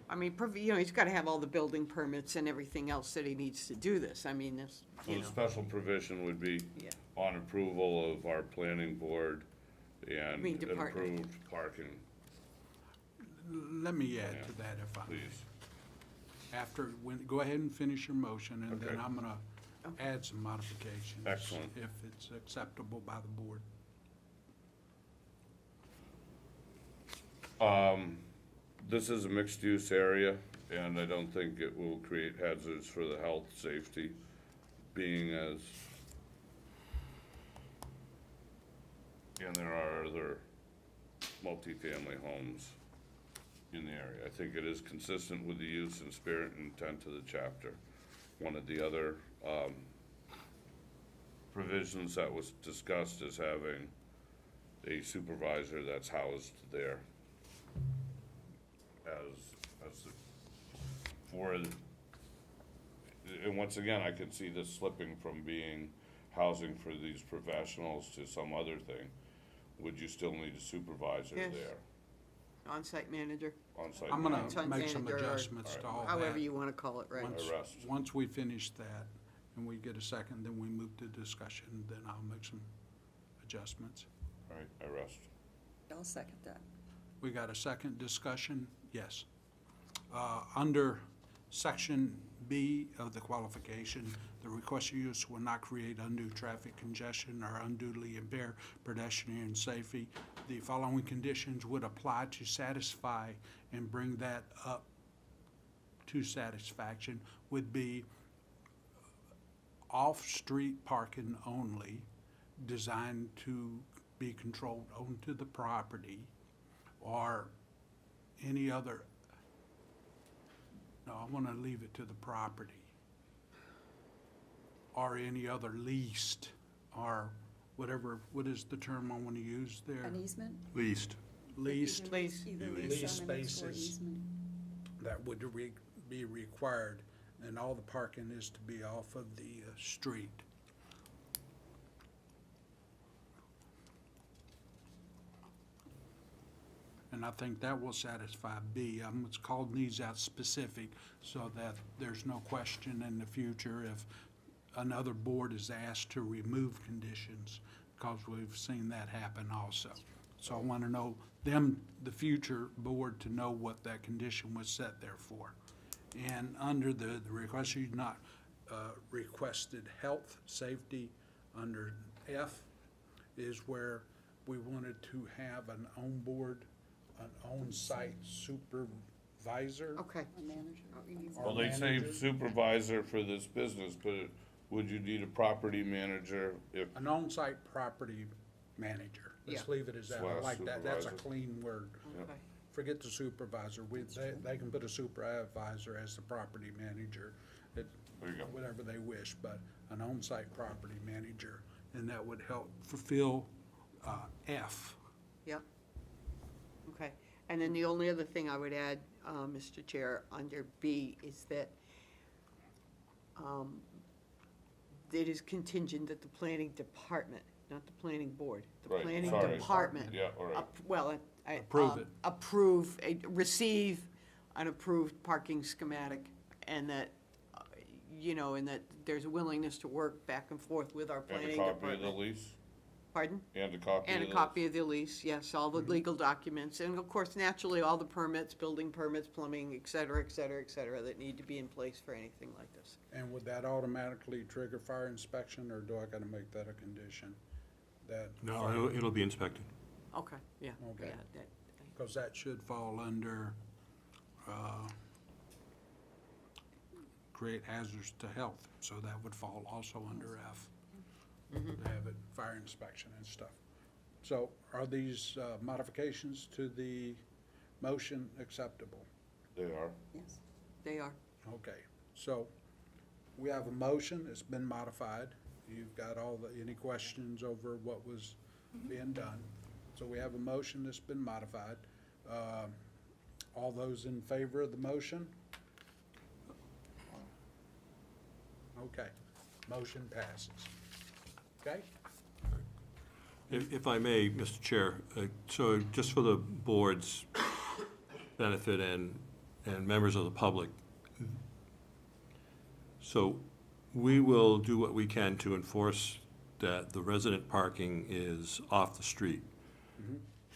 I mean, you know, he's got to have all the building permits and everything else that he needs to do this. I mean, that's, so you the know. special provision would be Yeah. on approval of our planning board and mean an department. approved parking, Let me add to that if I may. please. Go ahead and finish your motion, and then Okay. I'm gonna add some modifications. Excellent. If it's acceptable by the board. This is a mixed-use area, and I don't think it will create hazards for the health, safety, being as, and there are other multifamily homes in the area. I think it is consistent with the use and spirit and intent of the chapter. One of the other, provisions that was discussed is having a supervisor that's housed there and once again, I could see this slipping from being housing for these professionals to some other thing. Would you still need a supervisor Yes. there On-site manager, on site? I'm gonna On-site make some manager or adjustments to all that. however you want to call it, right? Arrest. Once we finish that, and we get a second, then we move to discussion, then I'll make some adjustments. All right, I rest. I'll second that. We got a second discussion? Yes. Under section B of the qualification, the requested use will not create undue traffic congestion or unduly impair pedestrian safety. The following conditions would apply to satisfy and bring that up to satisfaction would be off-street parking only, designed to be controlled onto the property, or any other, no, I want to leave it to the property, or any other leased, or whatever, what is the term I want to use there? An easement? Least. Leased, Lease. Either Lease lease eminence or spaces. easement. that would be required, and all the parking is to be off of the street. And I think that will satisfy B. It's called needs out specific, so that there's no question in the future if another board is asked to remove conditions, because we've seen that happen also. So I want to know the future board, to know what that condition was set there for. And under the request, you not requested health, safety, under F is where we wanted to have an on-board, an on-site supervisor. Okay. A manager. Well, they say Manager. supervisor for this business, but would you need a property manager if, An on-site property manager. Let's Yeah. leave it as that. I Slash like that. That's a supervisor. clean word. Okay. Forget the supervisor. They can put a supervisor as the property manager, There you go. whatever they wish, but an on-site property manager, and that would help fulfill F. Yep. Okay, and then the only other thing I would add, Mr. Chair, under B, is that it is contingent that the planning department, not the planning board, the Right, planning sorry. department. Yeah, all right. Well, Approve it. receive an approved parking schematic, and that, and that there's a willingness to work back and forth with our And planning a department. copy of the lease? Pardon? And a copy of And the a copy of the lease, yes, all the legal documents, and of course, naturally, all the permits, building permits, plumbing, et cetera, et cetera, et cetera, that need to be in place for anything like this. And would that automatically trigger fire inspection, or do I gotta make that a condition? That, No, it'll be inspected. Okay, yeah, Okay. yeah, that, because that should fall under, create hazards to health, so that would fall also under F. To have it, fire inspection and stuff. So are these modifications to the motion acceptable? They are. Yes. they are. Okay, so we have a motion, it's been modified. You've got any questions over what was being done? So we have a motion that's been modified. All those in favor of the motion? Okay, motion passes. Okay? If I may, Mr. Chair, so just for the board's benefit and members of the public, so we will do what we can to enforce that the resident parking is off the street.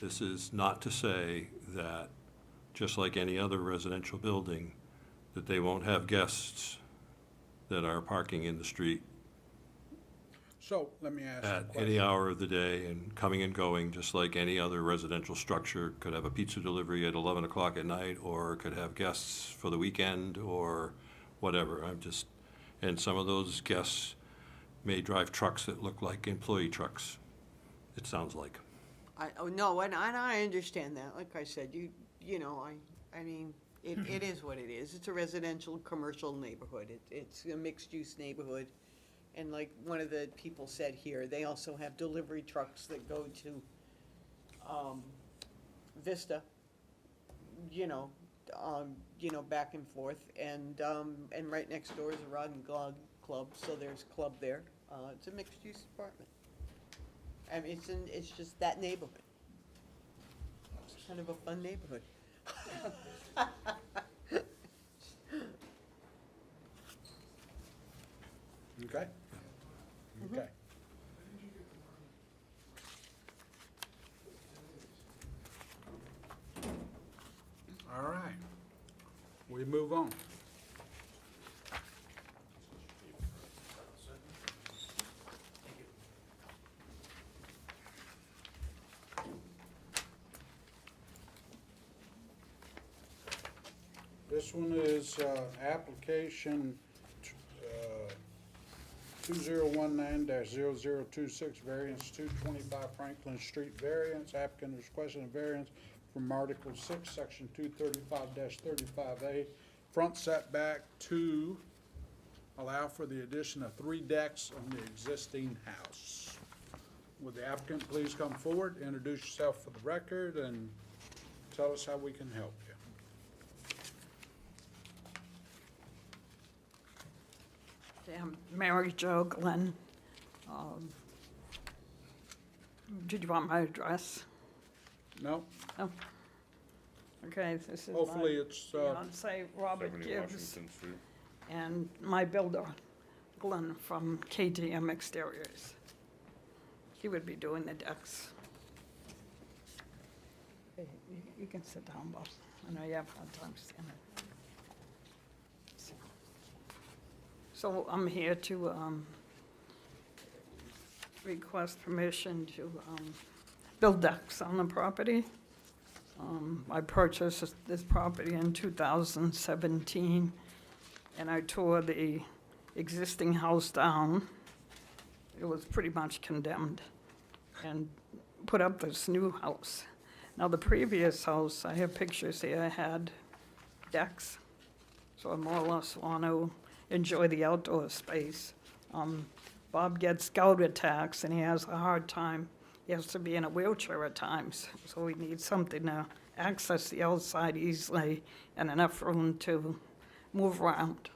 This is not to say that, just like any other residential building, that they won't have guests that are parking in the street So let me ask you a at question. any hour of the day and coming and going, just like any other residential structure. Could have a pizza delivery at 11 o'clock at night, or could have guests for the weekend, or whatever. And some of those guests may drive trucks that look like employee trucks, it sounds like. No, and I understand that, like I said, I mean, it is what it is. It's a residential, commercial neighborhood. It's a mixed-use neighborhood. And like one of the people said here, they also have delivery trucks that go to, Vista, back and forth. And right next door is a Rod and Glog Club, so there's a club there. It's a mixed-use apartment. I mean, it's just that neighborhood. It's kind of a fun neighborhood. Okay? Okay. All right. We move on. This one is application 2019-0026, variance 225 Franklin Street variance. Applicant is requesting a variance from Article 6, Section 235-35A, front setback to allow for the addition of 3 decks on the existing house. Would the applicant please come forward, introduce yourself for the record, and tell us how we can help you? I'm Mary Jo Glenn. Did you want my address? No? Oh. Okay, this is Hopefully my it's, fiancé, Robert 70 Gibbs, Washington Street. and my builder, Glenn, from KTM Exteriors. He would be doing the decks. Hey, you can sit down, boss. I know you have a hard time standing. So I'm here to request permission to build decks on the property. I purchased this property in 2017, and I tore the existing house down. It was pretty much condemned. And put up this new house. Now, the previous house, I have pictures here, had decks, so I more or less want to enjoy the outdoor space. Bob gets gout attacks, and he has a hard time. He has to be in a wheelchair at times, so we need something to access the outside easily and enough room to move around.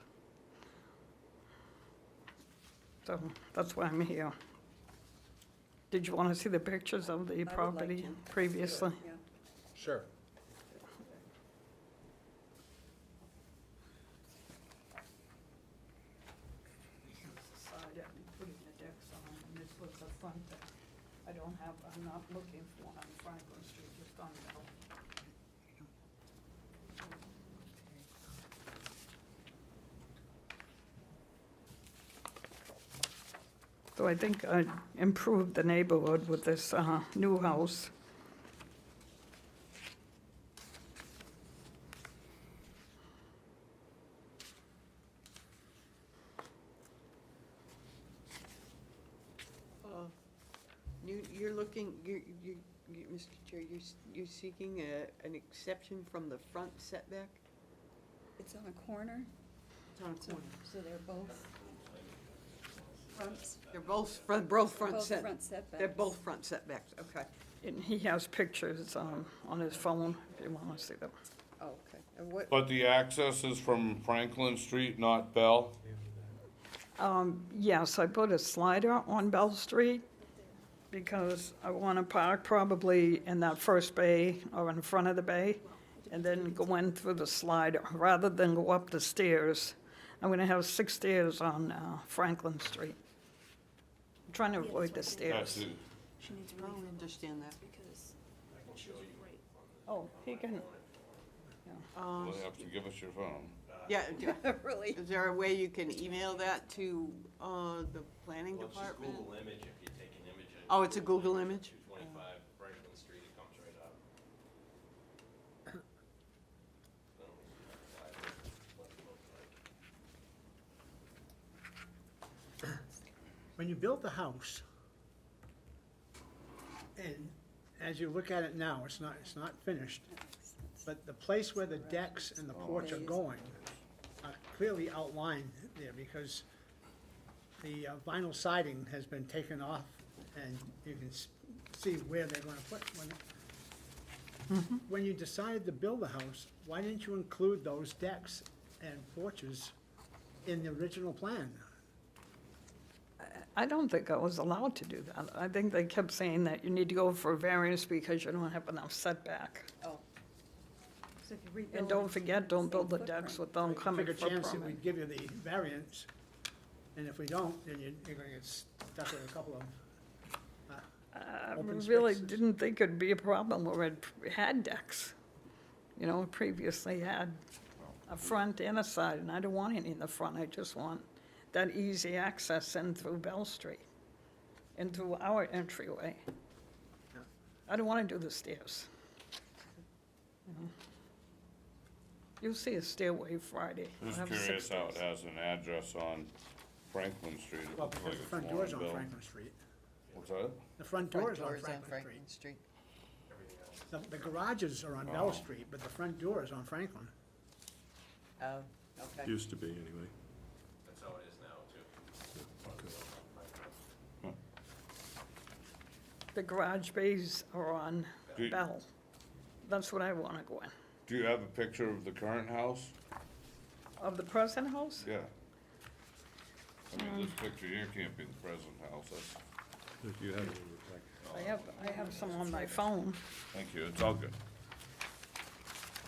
So that's why I'm here. Did you want to see the pictures of the like property to. previously? Yeah. Sure. Side I'd be putting the decks on, and this was the front deck. I'm not looking for one on Franklin Street, just on Bell. So I think I improved the neighborhood with this new house. You're looking, Mr. Chair, you're seeking an exception from the front setback? It's on a corner, It's on a so corner. so they're both fronts, They're both front both set. front setbacks. They're both front setbacks, okay. And he has pictures on his phone, if you want to see them. Oh, okay. And what, But the access is from Franklin Street, not Bell? Yes, I put a slider on Bell Street because I want to park probably in that first bay or in front of the bay and then go in through the slider rather than go up the stairs. I'm going to have 6 stairs on Franklin Street. I'm trying to avoid the That's stairs. it. She needs I don't understand that. because Oh, he can, You'll have to give us your phone. Yeah, really, is there a way you can email that to the planning department? Google image, if you take an image Oh, it's a Google image? 225 Franklin Street, it comes right up. When you built the house, and as you look at it now, it's not finished, but the place where the decks and the porch are going are clearly outlined there because the vinyl siding has been taken off and you can see where they're gonna put one. When you decided to build the house, why didn't you include those decks and porches in the original plan? I don't think I was allowed to do that. I think they kept saying that you need to go for a variance because you don't have enough setback. oh. So if you rebuild. And don't forget, don't build the same decks footprint. without coming Bigger for chance that permit. we'd give you the variance, and if we don't, then you're gonna get stuck with a couple of, I open really spaces. didn't think it'd be a problem where it had decks. You know, it previously had a front and a side, and I don't want any in the front. I just want that easy access in through Bell Street, in through our entryway. I don't want to do the stairs. You know. You'll see a stairway Friday. I'll Just have curious 6 how it stairs. has an address on Franklin Street. It well, looks because like the it's front more door's on Bell. Franklin Street. What's that? The front Front door's on doors Franklin Street. The garages are on Bell Oh. Street, but the front door is on Franklin. Oh, okay. Used to be, anyway. That's how it is now, too. The garage bays are on Do- Bell. That's what I want to go in. Do you have a picture of the current house? Of the present house? Yeah. I mean, this picture here can't be the present house. That's, If you have, I have some on my phone. thank you, it's all good.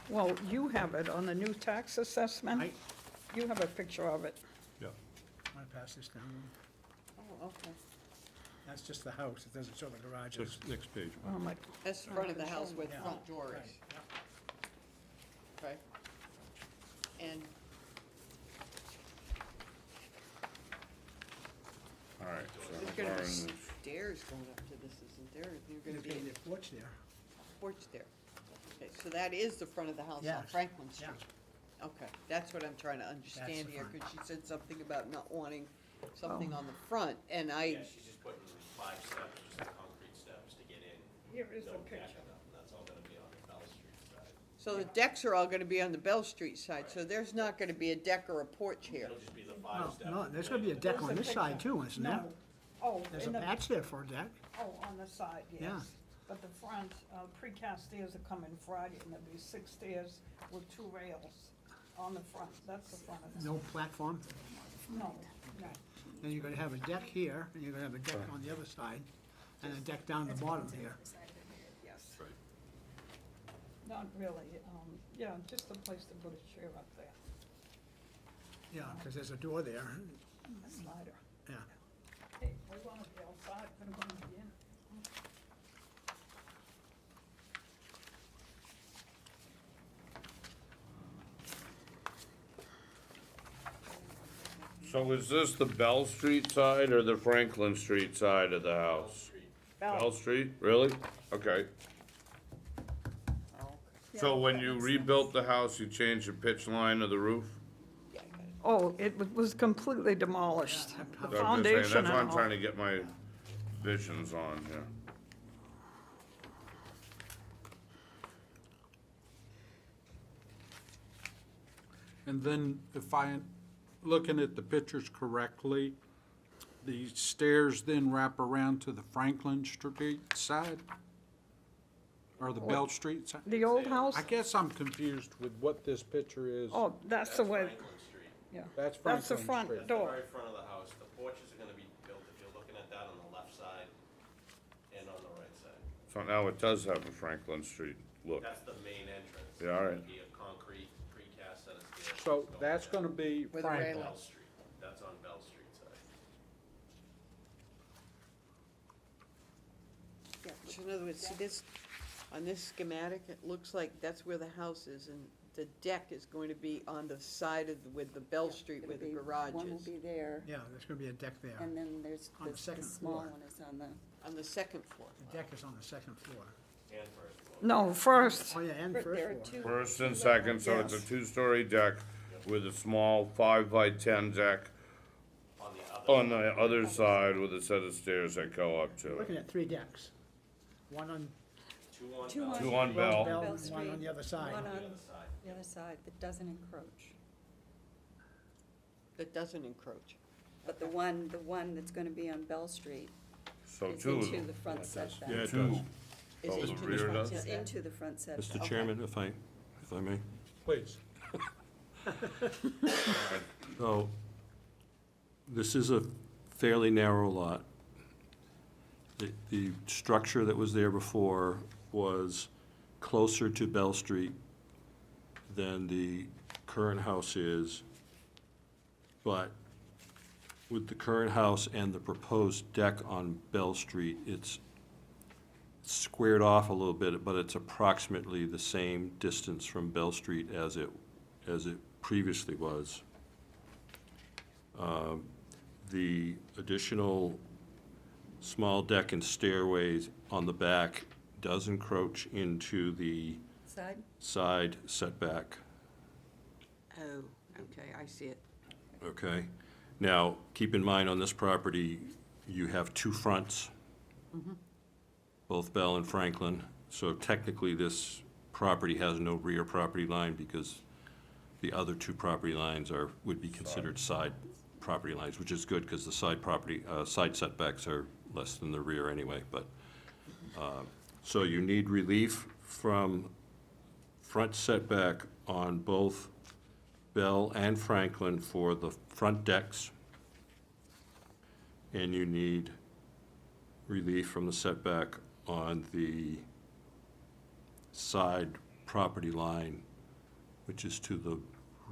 Well, you have it on the new tax assessment. I- You have a picture of it. yeah. I'm gonna pass this down. Oh, okay. That's just the house. It doesn't show the garages. Next page. Oh, my, That's the front of the house where the Yeah. front door Right, is, yeah. okay? And All right. there's So gonna far be in this- stairs going up to this, isn't there? You're gonna There's be gonna in be the a porch there. porch there. Okay, so that is the front of the house on Yes, Franklin yeah. Street? Okay, that's what I'm trying to understand the here, front. because she said something about not wanting something on the front, and I, Yeah, she's just putting 5 steps, just the concrete steps to get in Here is no the deck picture. enough, and that's all gonna be on the Bell Street side. So the decks are all gonna be on the Bell Street side, so there's not gonna be a deck or a porch here. It'll just be the No, five step. no, there's gonna be a deck on this side too, isn't there? No. Oh, There's a in the, patch there for a deck. oh, on the side, yes. Yeah. But the front, precast stairs are coming Friday, and there'll be 6 stairs with 2 rails on the front. That's the front of the. No platform. No, no. Then you're gonna have a deck here, and you're gonna have a deck on the other side, and a deck down the bottom here. Yes. Not really, yeah, just a place to put a chair up there, Yeah, because there's a door there, a slider. yeah. Hey, we wanna be outside, we're gonna be in. So is this the Bell Street side or the Franklin Street side of the house? Bell Street, really? Okay. So when you rebuilt the house, you changed the pitch line of the roof? Oh, was completely demolished. The I'm just saying, foundation that's and why I'm all. trying to get my visions on here. And then if I'm looking at the pictures correctly, the stairs then wrap around to the Franklin Street side? Or the Bell Street side? The old house? I guess I'm confused with what this picture is. Oh, that's the way, Franklin Street. yeah. That's That's the Franklin front Street. That's the door. very front of the house. The porches are gonna be built, if you're looking at that, on the left side and on the right side. So now it does have a Franklin Street look. That's the main entrance. Yeah, all right. It'll be a concrete precast set of stairs. So going that's down. gonna be With a Franklin. Bell Street, that's on Bell Street side. Yeah, so in other words, see this, on this schematic, it looks like that's where the house is, and the deck is going to be on the side of, with the Bell Street where the It'll be- garage One will is, be there, Yeah, there's gonna be a deck there. and then there's On the the second small floor. one is on the, on the second floor. The deck is on the second floor. And first floor. No, first, Oh, yeah, and there first are floor. two. First and second, so it's a Yes. two-story deck with a small 5x10 deck On the other. on the other side with a set of stairs that go up to Looking it. at 3 decks. One on Two on Two Bell. on- Two on Bell. Bell, Bell and one Street, on the other side. One The on other side. the other side that doesn't encroach. That doesn't encroach. But the one that's gonna be on Bell Street So is two of into them. the front setback. Yeah, it Two. does. Is Oh, it the into rear front does? Is setback? into the front setback. Mr. Chairman, if I may. Please. So, this is a fairly narrow lot. The structure that was there before was closer to Bell Street than the current house is. But with the current house and the proposed deck on Bell Street, it's squared off a little bit, but it's approximately the same distance from Bell Street as it previously was. The additional small deck and stairways on the back does encroach into the Side? side setback, Oh, okay, I see it. okay? Now, keep in mind, on this property, you have 2 fronts, both Bell and Franklin, so technically this property has no rear property line because the other 2 property lines would be considered side property lines, which is good because the side setbacks are less than the rear anyway, but, so you need relief from front setback on both Bell and Franklin for the front decks. And you need relief from the setback on the side property line, which is to the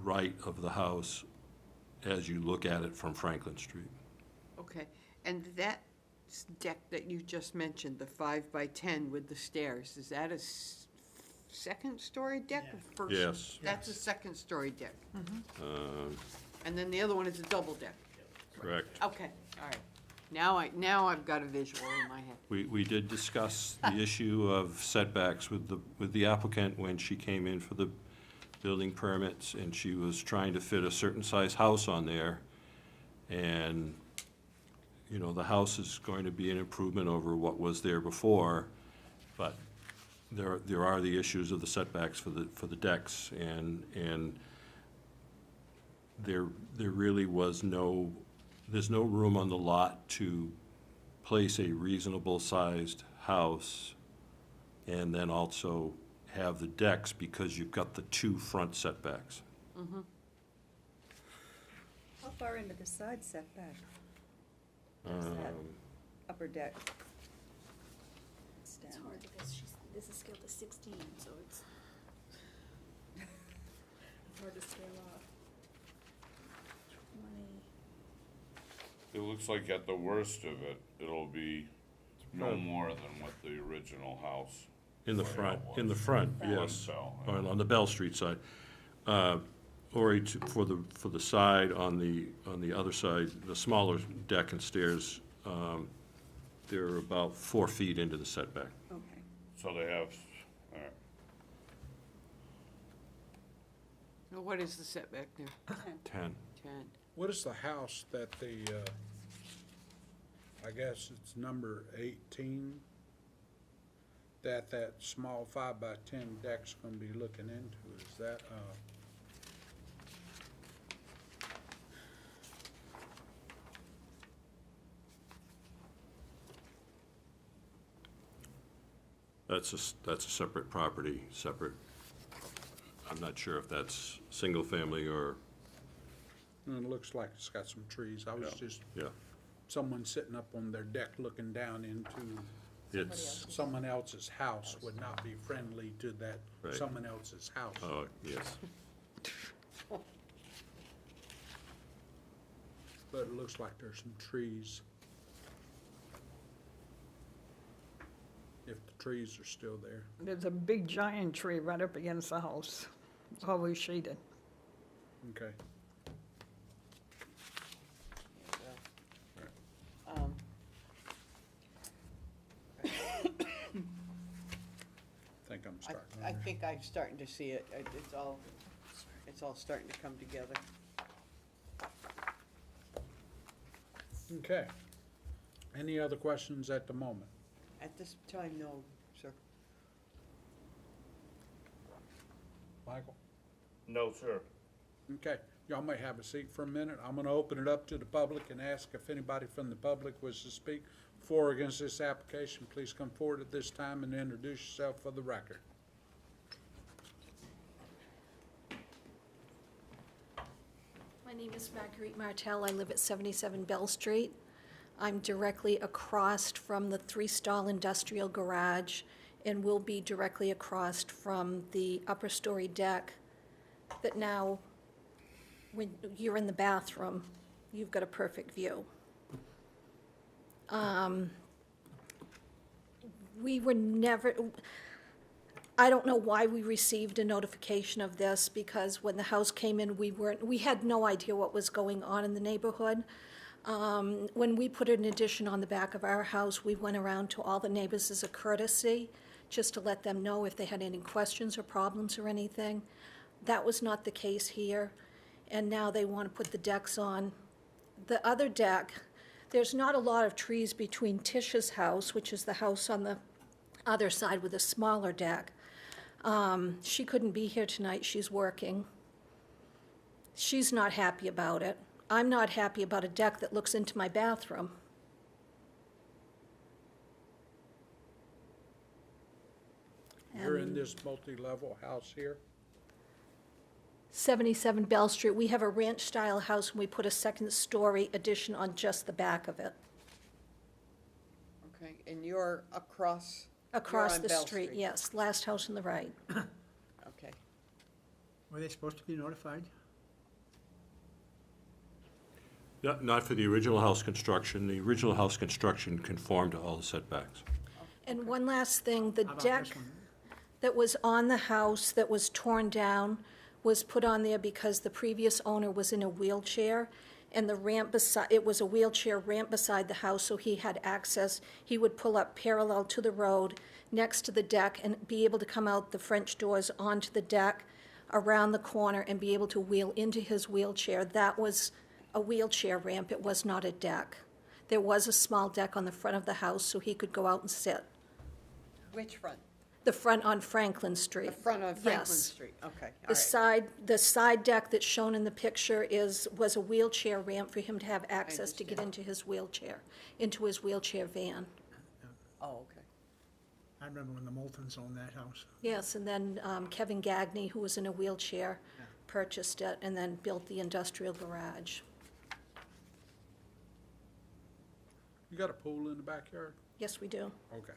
right of the house as you look at it from Franklin Street. Okay, and that deck that you just mentioned, the 5x10 with the stairs, is that a second-story deck? or first? Yes. That's a second-story deck. Um, And then the other one is a double deck. Correct. Okay, all right. Now I've got a visual in my head. We did discuss the issue of setbacks with the applicant when she came in for the building permits, and she was trying to fit a certain size house on there. And, you know, the house is going to be an improvement over what was there before, But there are the issues of the setbacks for the decks, and there really was there's no room on the lot to place a reasonable-sized house and then also have the decks because you've got the two front setbacks. How far into the side setback? Is that upper deck? It's It's down. hard because this is scaled to 16, so it's hard to scale off. 20. It looks like at the worst of it, it'll be no more than what the original house. In the front, yes, So, on the Bell Street side. Or for the side, on the other side, the smaller deck and stairs, they're about 4 feet into the setback. Okay. so they have, all right. Now, what is the setback there? 10. 10. What is the house that I guess it's number 18, that small 5x10 deck's gonna be looking into? Is that, That's a separate property, I'm not sure if that's single-family or, it looks like it's got some trees. I was just, yeah. someone sitting up on their deck looking down into It's, someone else's house would not be friendly to that Right. someone else's house. oh, yes. But it looks like there's some trees. If the trees are still there. There's a big giant tree right up against the house. It's always shaded. Okay. Um, Think I'm I starting. I think I'm starting to see it. It's all starting to come together. Okay. Any other questions at the moment? At this time, no, sir. Michael? No, sir. Okay, y'all may have a seat for a minute. I'm gonna open it up to the public and ask if anybody from the public wishes to speak for or against this application. Please come forward at this time and introduce yourself for the record. My name is Marguerite Martel. I live at 77 Bell Street. I'm directly across from the three-stall industrial garage and will be directly across from the upper story deck that now, when you're in the bathroom, you've got a perfect view. We were never, I don't know why we received a notification of this, because when the house came in, we had no idea what was going on in the neighborhood. When we put an addition on the back of our house, we went around to all the neighbors as a courtesy, just to let them know if they had any questions or problems or anything. That was not the case here, and now they want to put the decks on. The other deck, there's not a lot of trees between Tish's house, which is the house on the other side with a smaller deck. She couldn't be here tonight, she's working. She's not happy about it. I'm not happy about a deck that looks into my bathroom. You're in this multi-level house here? 77 Bell Street, we have a ranch-style house, and we put a second-story addition on just the back of it, Okay, and you're across? across you're on the Bell street, yes, last house on the right. Okay. Were they supposed to be notified? Not for the original house construction. The original house construction conformed to all the setbacks. And one last thing, the How about deck this one? that was on the house that was torn down was put on there because the previous owner was in a wheelchair, and the ramp beside, it was a wheelchair ramp beside the house, so he had access. He would pull up parallel to the road next to the deck and be able to come out the French doors onto the deck, around the corner, and be able to wheel into his wheelchair. That was a wheelchair ramp, it was not a deck. There was a small deck on the front of the house so he could go out and sit. Which front? The front on Franklin Street. The front on Franklin Yes. Street, okay, all The right. the side deck that's shown in the picture was a wheelchair ramp for him to have access to get into his wheelchair van. Oh, okay. I remember when the Moultons owned that house. Yes, and then Kevin Gagney, who was in a wheelchair, purchased it and then built the industrial garage. You got a pool in the backyard? Yes, we do. Okay.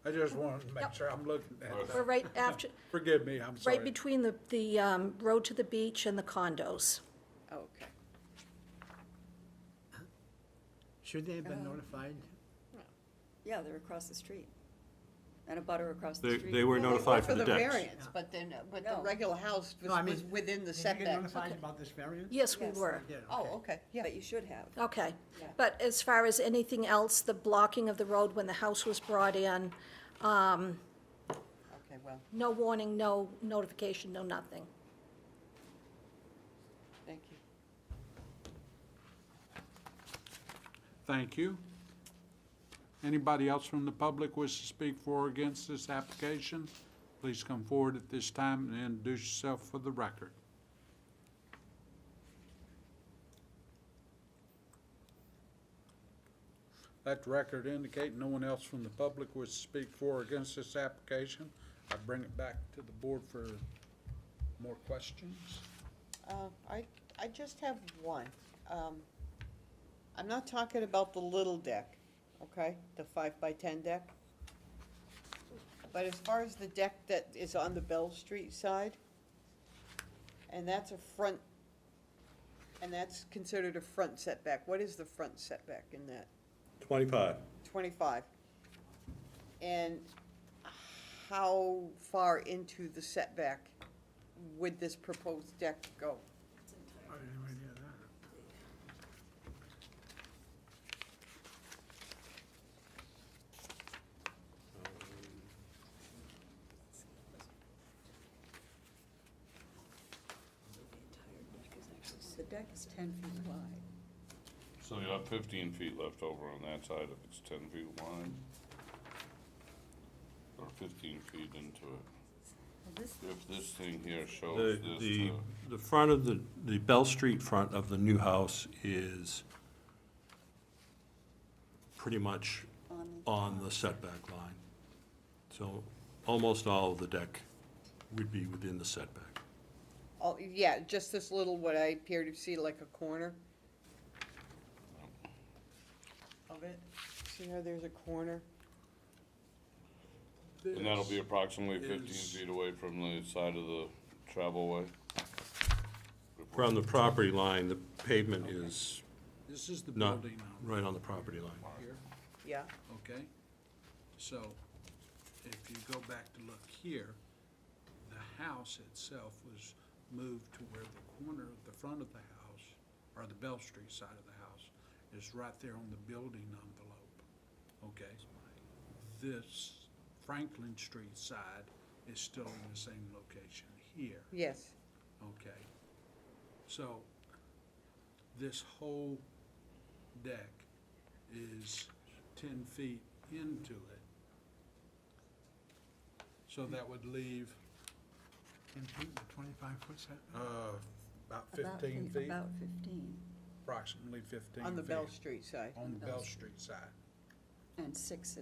I just wanted to make Yep. sure I'm looking at We're that. right after, Forgive me, I'm sorry. right between the road to the beach and the condos. Okay. Should they have been notified? Yeah, they're across the street. And a butter across the street. They were notified for the decks. variance, but then, but the No. regular house No, I was mean, within the Did you setback. get notified about this variance? Yes, we Yes. were. Yeah, Oh, okay. okay, yeah. But you should have. Okay. Yeah. But as far as anything else, the blocking of the road when the house was brought in, Okay, well, no warning, no notification, no nothing. thank you. Thank you. Anybody else from the public wish to speak for or against this application? Please come forward at this time and introduce yourself for the record. Let the record indicate no one else from the public wishes to speak for or against this application. I bring it back to the board for more questions. I just have one. I'm not talking about the little deck, okay, the 5x10 deck. But as far as the deck that is on the Bell Street side, and that's a front, and that's considered a front setback, what is the front setback in that? 25. 25. And how far into the setback would this proposed deck go? I had no idea of that. The deck is 10 feet wide. So you have 15 feet left over on that side if it's 10 feet wide. Or 15 feet into it. Well, this, If this thing here shows this to, The front of the Bell Street front of the new house is pretty much on the setback line. So almost all of the deck would be within the setback. Oh, yeah, just this little, what I appear to see like a corner of it. See how there's a corner? and that'll be approximately 15 is- feet away from the side of the travel way. From the property line, the pavement is This is the not building now, right on the property line. here, Yeah. okay? So if you go back to look here, the house itself was moved to where the corner of the front of the house, or the Bell Street side of the house, is right there on the building envelope, okay? This Franklin Street side is still in the same location here, Yes. okay? So this whole deck is 10 feet into it. So that would leave 10 feet, 25-foot setback? about 15 feet, About 15, approximately 15 feet. On the Bell Street side. On the Bell Street side. and 6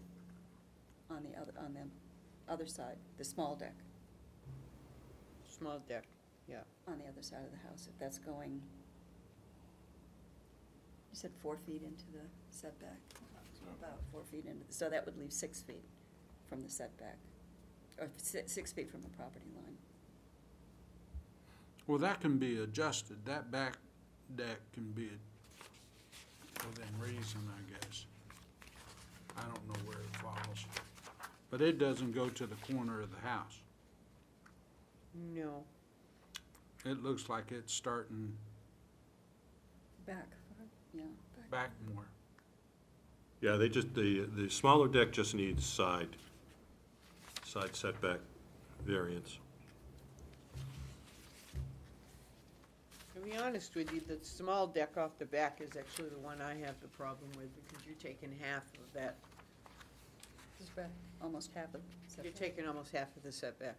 on the other side, the small deck, Small deck, yeah. on the other side of the house, if that's going, you said 4 feet into the setback? About 4 feet into, so that would leave 6 feet from the setback, or 6 feet from the property line. Well, that can be adjusted. That back deck can be within reason, I guess. I don't know where it falls. But it doesn't go to the corner of the house. No. It looks like it's starting Back, yeah. back more. Yeah, they just, the smaller deck just needs side setback variance. To be honest with you, the small deck off the back is actually the one I have the problem with, because you're taking half of that It's back almost half of You're setback. taking almost half of the setback.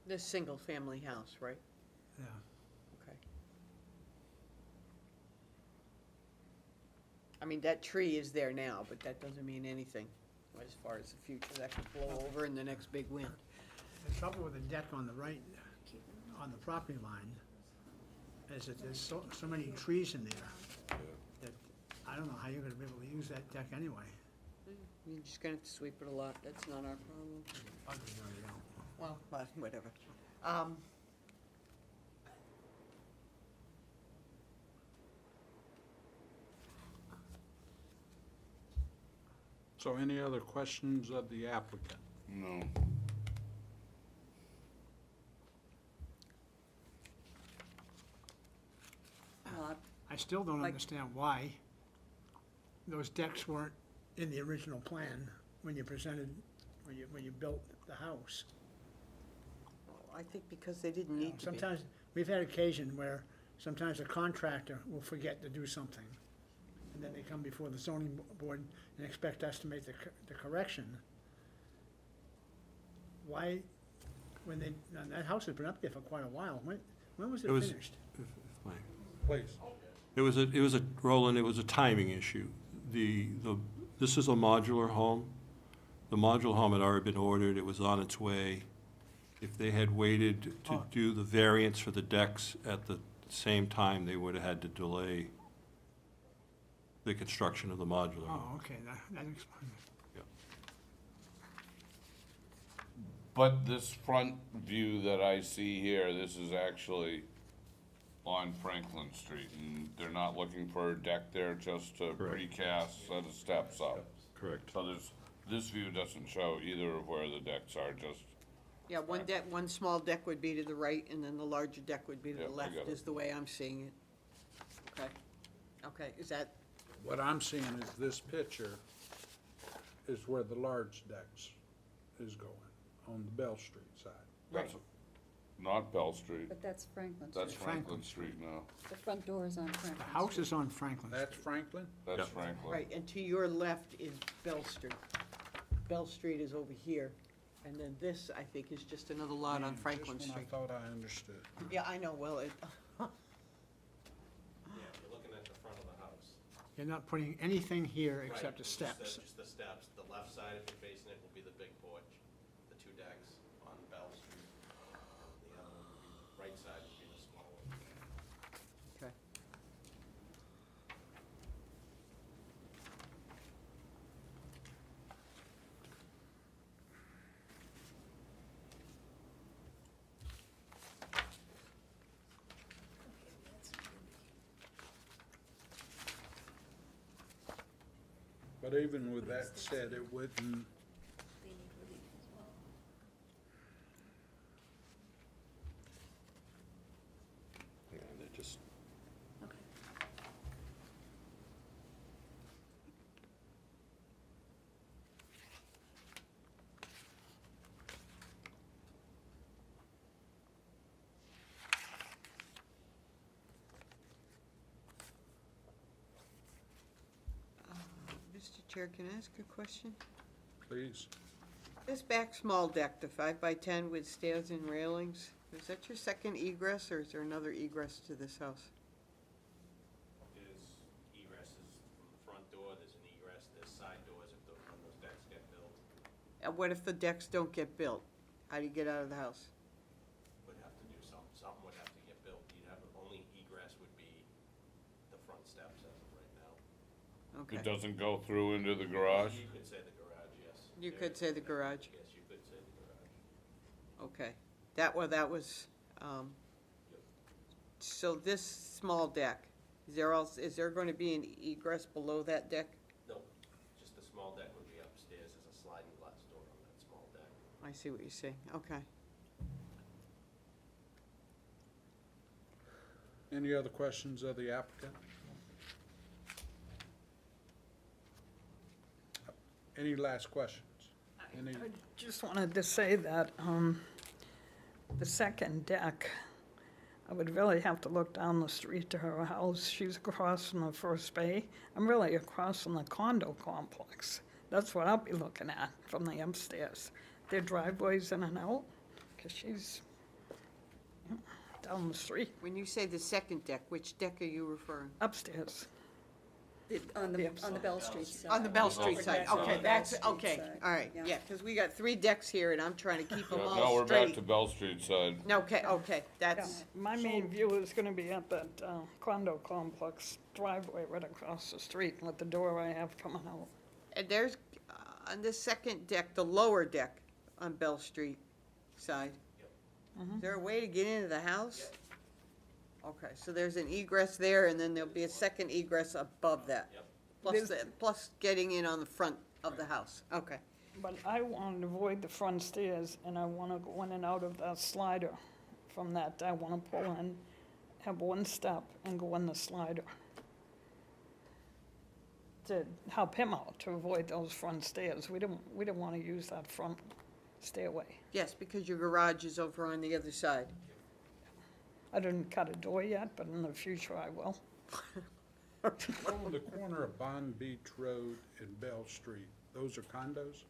This single-family house, right? Yeah. Okay. I mean, that tree is there now, but that doesn't mean anything as far as the future. That could blow over in the next big wind. The trouble with the deck on the right, on the property line, is that there's so many trees in there that I don't know how you're gonna be able to use that deck anyway. You're just gonna have to sweep it a lot. That's not our problem. Ugly, no, you don't. Well, but whatever. So any other questions of the applicant? No. Well, I still don't Like- understand why those decks weren't in the original plan when you presented, when you built the house. I think because they didn't need to be. Sometimes, we've had occasion where sometimes a contractor will forget to do something, and then they come before the zoning board and expect us to make the correction. Why, when they, and that house has been up there for quite a while, when was it It was- finished? Please. It was a, Roland, it was a timing issue. This is a modular home. The modular home had already been ordered, it was on its way. If they had waited to Oh. do the variance for the decks at the same time, they would have had to delay the construction of the modular home. Oh, okay, that explains it. But this front view that I see here, this is actually on Franklin Street, and they're not looking for a deck there, just a Correct. precast set of steps up. Correct. So this view doesn't show either of where the decks are, just, Yeah, one small deck would be to the right, and then the larger deck would be to Yep, the I left, got it. is the way I'm seeing it. Okay. Okay, is that, What I'm seeing is this picture is where the large decks is going, on the Bell Street side. that's not Bell Street. But that's Franklin Street. That's Franklin Street now. The front door is on Franklin The Street. house is on Franklin Street. That's Franklin? That's Yep. Franklin. right, and to your left is Bell Street. Bell Street is over here, and then this, I think, is just another lot on Man, Franklin just when Street. I thought I understood. Yeah, I know, well, Yeah, you're looking at the front of the house. You're not putting anything here Right, except the just steps. Just the steps. The left side, if you're facing it, will be the big porch, the two decks on Bell Street. The other one would be, right side would be the small one. okay. But even with that said, it wouldn't, Yeah, they're just, Mr. Chair, can I ask a question? please. This back small deck, the 5x10 with stairs and railings, is that your second egress, or is there another egress to this house? There's egresses from the front door, there's an egress, there's side doors if those, when those decks get built. And what if the decks don't get built? How do you get out of the house? Would have to do something would have to get built. You'd have, only egress would be the front steps as of right now. Okay. It doesn't go through into the garage? You could say the garage, yes. You Yeah, could say the garage. Yes, you could say the garage. Okay. That was, so this small deck, is there going to be an egress below that deck? No, just a small deck would be upstairs, there's a sliding glass door on that small deck. I see what you're saying, okay. Any other questions of the applicant? Any last questions? Any, I just wanted to say that the second deck, I would really have to look down the street to her house. She's across from the first bay. I'm really across from the condo complex. That's what I'll be looking at from the upstairs. Their driveways in and out, because she's down the street, When you say the second deck, which deck are you referring? upstairs. On the Bell Street side. On the Bell Street side, On the okay, Bell that's, Street okay, side, all right, yeah, because we got 3 decks here, and I'm trying to keep them Now all we're back straight. to Bell Street side. Okay, okay, that's, My main view is gonna be at that condo complex driveway right across the street with the door I have coming out. and there's, on the second deck, the lower deck on Bell Street side. Is there a way to get into the house? Okay, so there's an egress there, and then there'll be a second egress above that. Plus, plus getting in on the front of the house, okay. But I want to avoid the front stairs, and I want to go in and out of that slider. From that, I want to pull in, have one step, and go in the slider. To help him out, to avoid those front stairs. We don't want to use that front stairway. Yes, because your garage is over on the other side. I didn't cut a door yet, but in the future I will. On the corner of Bond Beach Road and Bell Street, those are condos?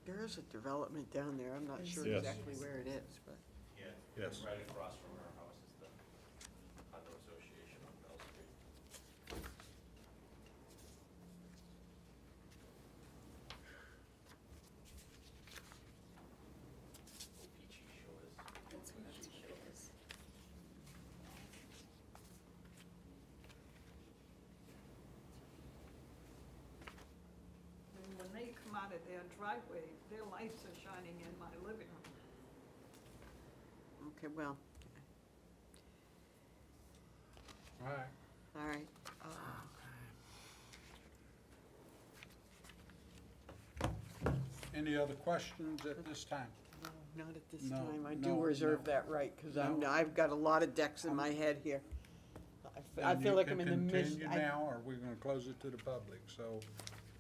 There is a development down there, I'm not sure Yes. exactly where it is, but. Yeah. Yes. Right across from our house is the condo association on Bell Street. Peachy Shores. That's what it is. And when they come out of their driveway, their lights are shining in my living room. Okay, well, All right. all right. Any other questions at this time? No, not at this No, time, I no, do reserve no. that right, because No. I've got a lot of decks in my head here. I Then feel you like can I'm in the midst, Continue now, or we're gonna close it to the public, so,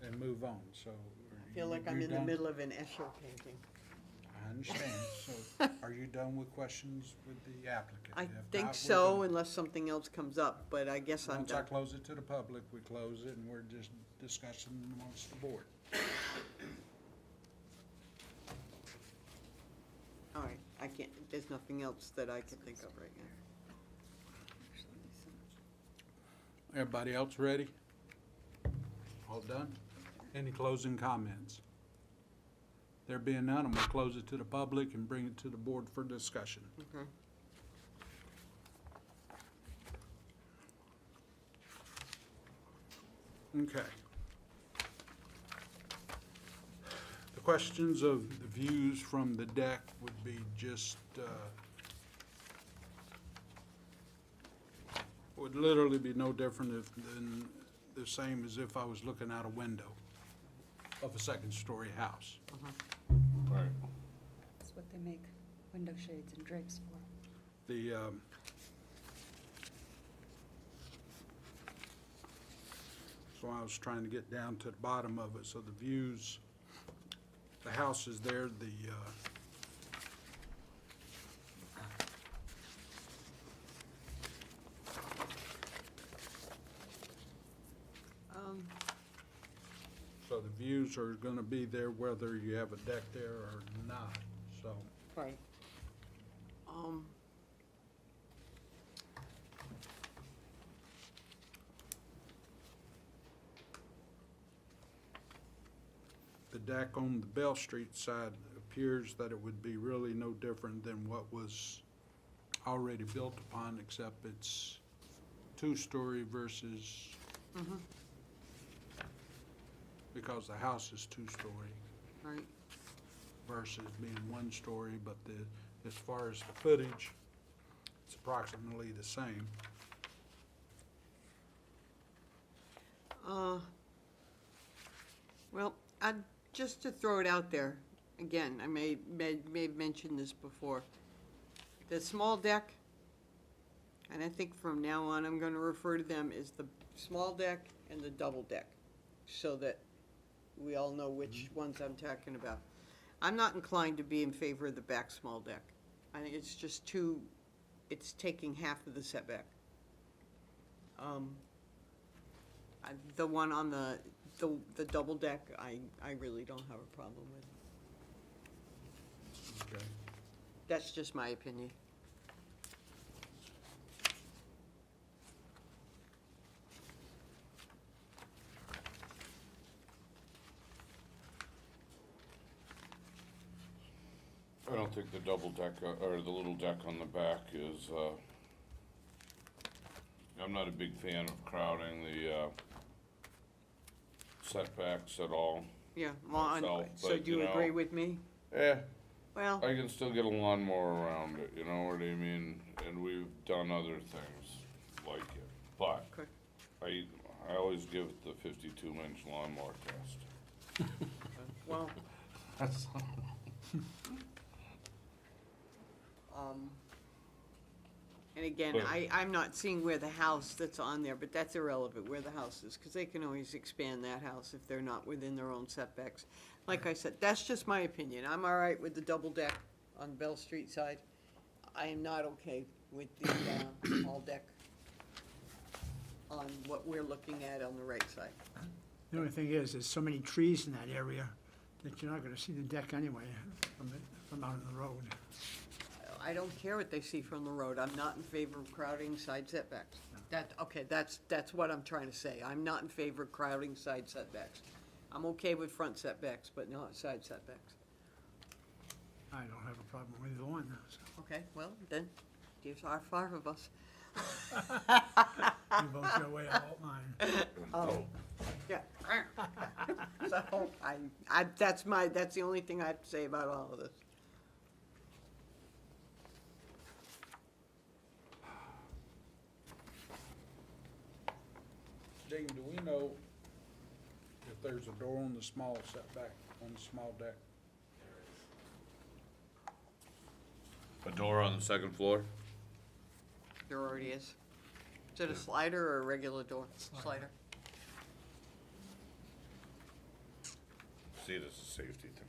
and move on, so. I feel like I'm you in the done? middle of an Escher painting. I understand, so, are you done with questions with the applicant? I If think not, we're so, gonna- unless something else comes up, but I guess I'm Once I done. close it to the public, we close it, and we're just discussing amongst the board. All right, I can't, there's nothing else that I can think of right now. Everybody else ready? All done? Any closing comments? There being none, I'm gonna close it to the public and bring it to the board for discussion. Okay. Okay. The questions of the views from the deck would be just, would literally be no different than the same as if I was looking out a window of a second-story house. Right. That's what they make window shades and drapes for. The, so I was trying to get down to the bottom of it, so the views, the house is there, so the views are gonna be there whether you have a deck there or not, so. Right. The deck on the Bell Street side appears that it would be really no different than what was already built upon, except it's two-story versus, because the house is two-story Right. versus being one-story, but as far as the footage, it's approximately the same. Well, just to throw it out there, again, I may have mentioned this before. The small deck, and I think from now on, I'm gonna refer to them as the small deck and the double deck, so that we all know which ones I'm talking about. I'm not inclined to be in favor of the back small deck. I think it's just too it's taking half of the setback. The one on the double deck, I really don't have a problem with. Okay. That's just my opinion. I don't think the double deck, or the little deck on the back is, I'm not a big fan of crowding the, setbacks at all. Yeah, well, Myself, so but, do you you know, agree with me? Eh, Well, I can still get a lawnmower around it, you know what I mean? And we've done other things like it, but okay. I always give it the 52-inch lawnmower test. Well, and again, But- I'm not seeing where the house that's on there, but that's irrelevant, where the house is, because they can always expand that house if they're not within their own setbacks. Like I said, that's just my opinion. I'm all right with the double deck on Bell Street side. I am not okay with the small deck on what we're looking at on the right side. The only thing is, there's so many trees in that area that you're not gonna see the deck anyway from out on the road. I don't care what they see from the road. I'm not in favor of crowding side setbacks. Okay, that's what I'm trying to say. I'm not in favor of crowding side setbacks. I'm okay with front setbacks, but not side setbacks. I don't have a problem with either one, so. Okay, well, then, there's our five of us. You vote your way, I vote mine. Oh, yeah. So, that's the only thing I have to say about all of this. Dean, do we know if there's a door on the small setback, on the small deck? A door on the second floor? There already is. Is it a slider or a regular door? Slider. See it as a safety thing.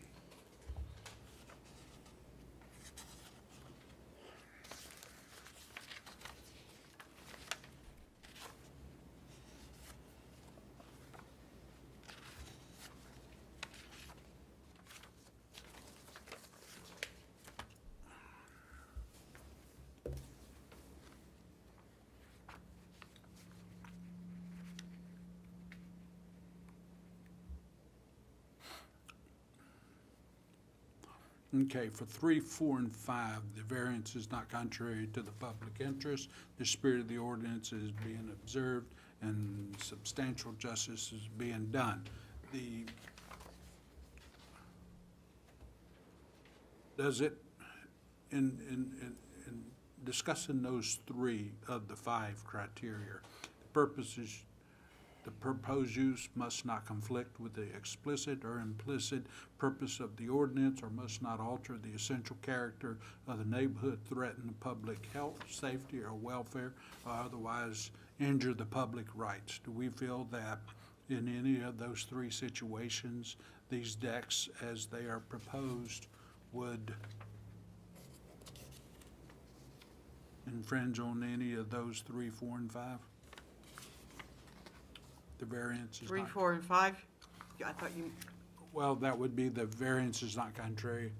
Okay, for 3, 4, and 5, the variance is not contrary to the public interest. The spirit of the ordinance is being observed and substantial justice is being done. Does it, in discussing those 3 of the 5 criteria, the purpose is, the proposed use must not conflict with the explicit or implicit purpose of the ordinance or must not alter the essential character of the neighborhood, threaten the public health, safety, or welfare, or otherwise injure the public rights. Do we feel that in any of those 3 situations, these decks, as they are proposed, would infringe on any of those 3, 4, and 5? The variance is 3, not, 4, and 5? Yeah, I thought you, well, that would be the variance is not contrary.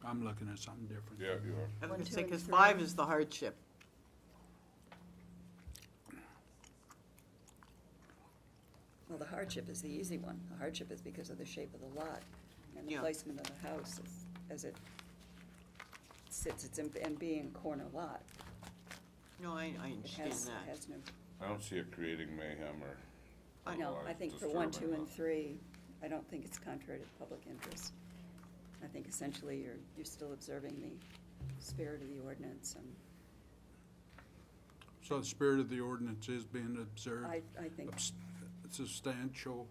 I'm looking at something different. Yeah, you are. I was 1, gonna 2, say, and because 3. 5 is the hardship. Well, the hardship is the easy one. The hardship is because of the shape of the lot and the Yeah. placement of the house as it sits, it's in being a corner lot. No, I It understand has, it that. has no, I don't see it creating mayhem or no, I otherwise think for 1, 2, disturbing and enough. 3, I don't think it's contrary to the public interest. I think essentially you're still observing the spirit of the ordinance, and So the spirit of the ordinance is being observed. I think. Substantial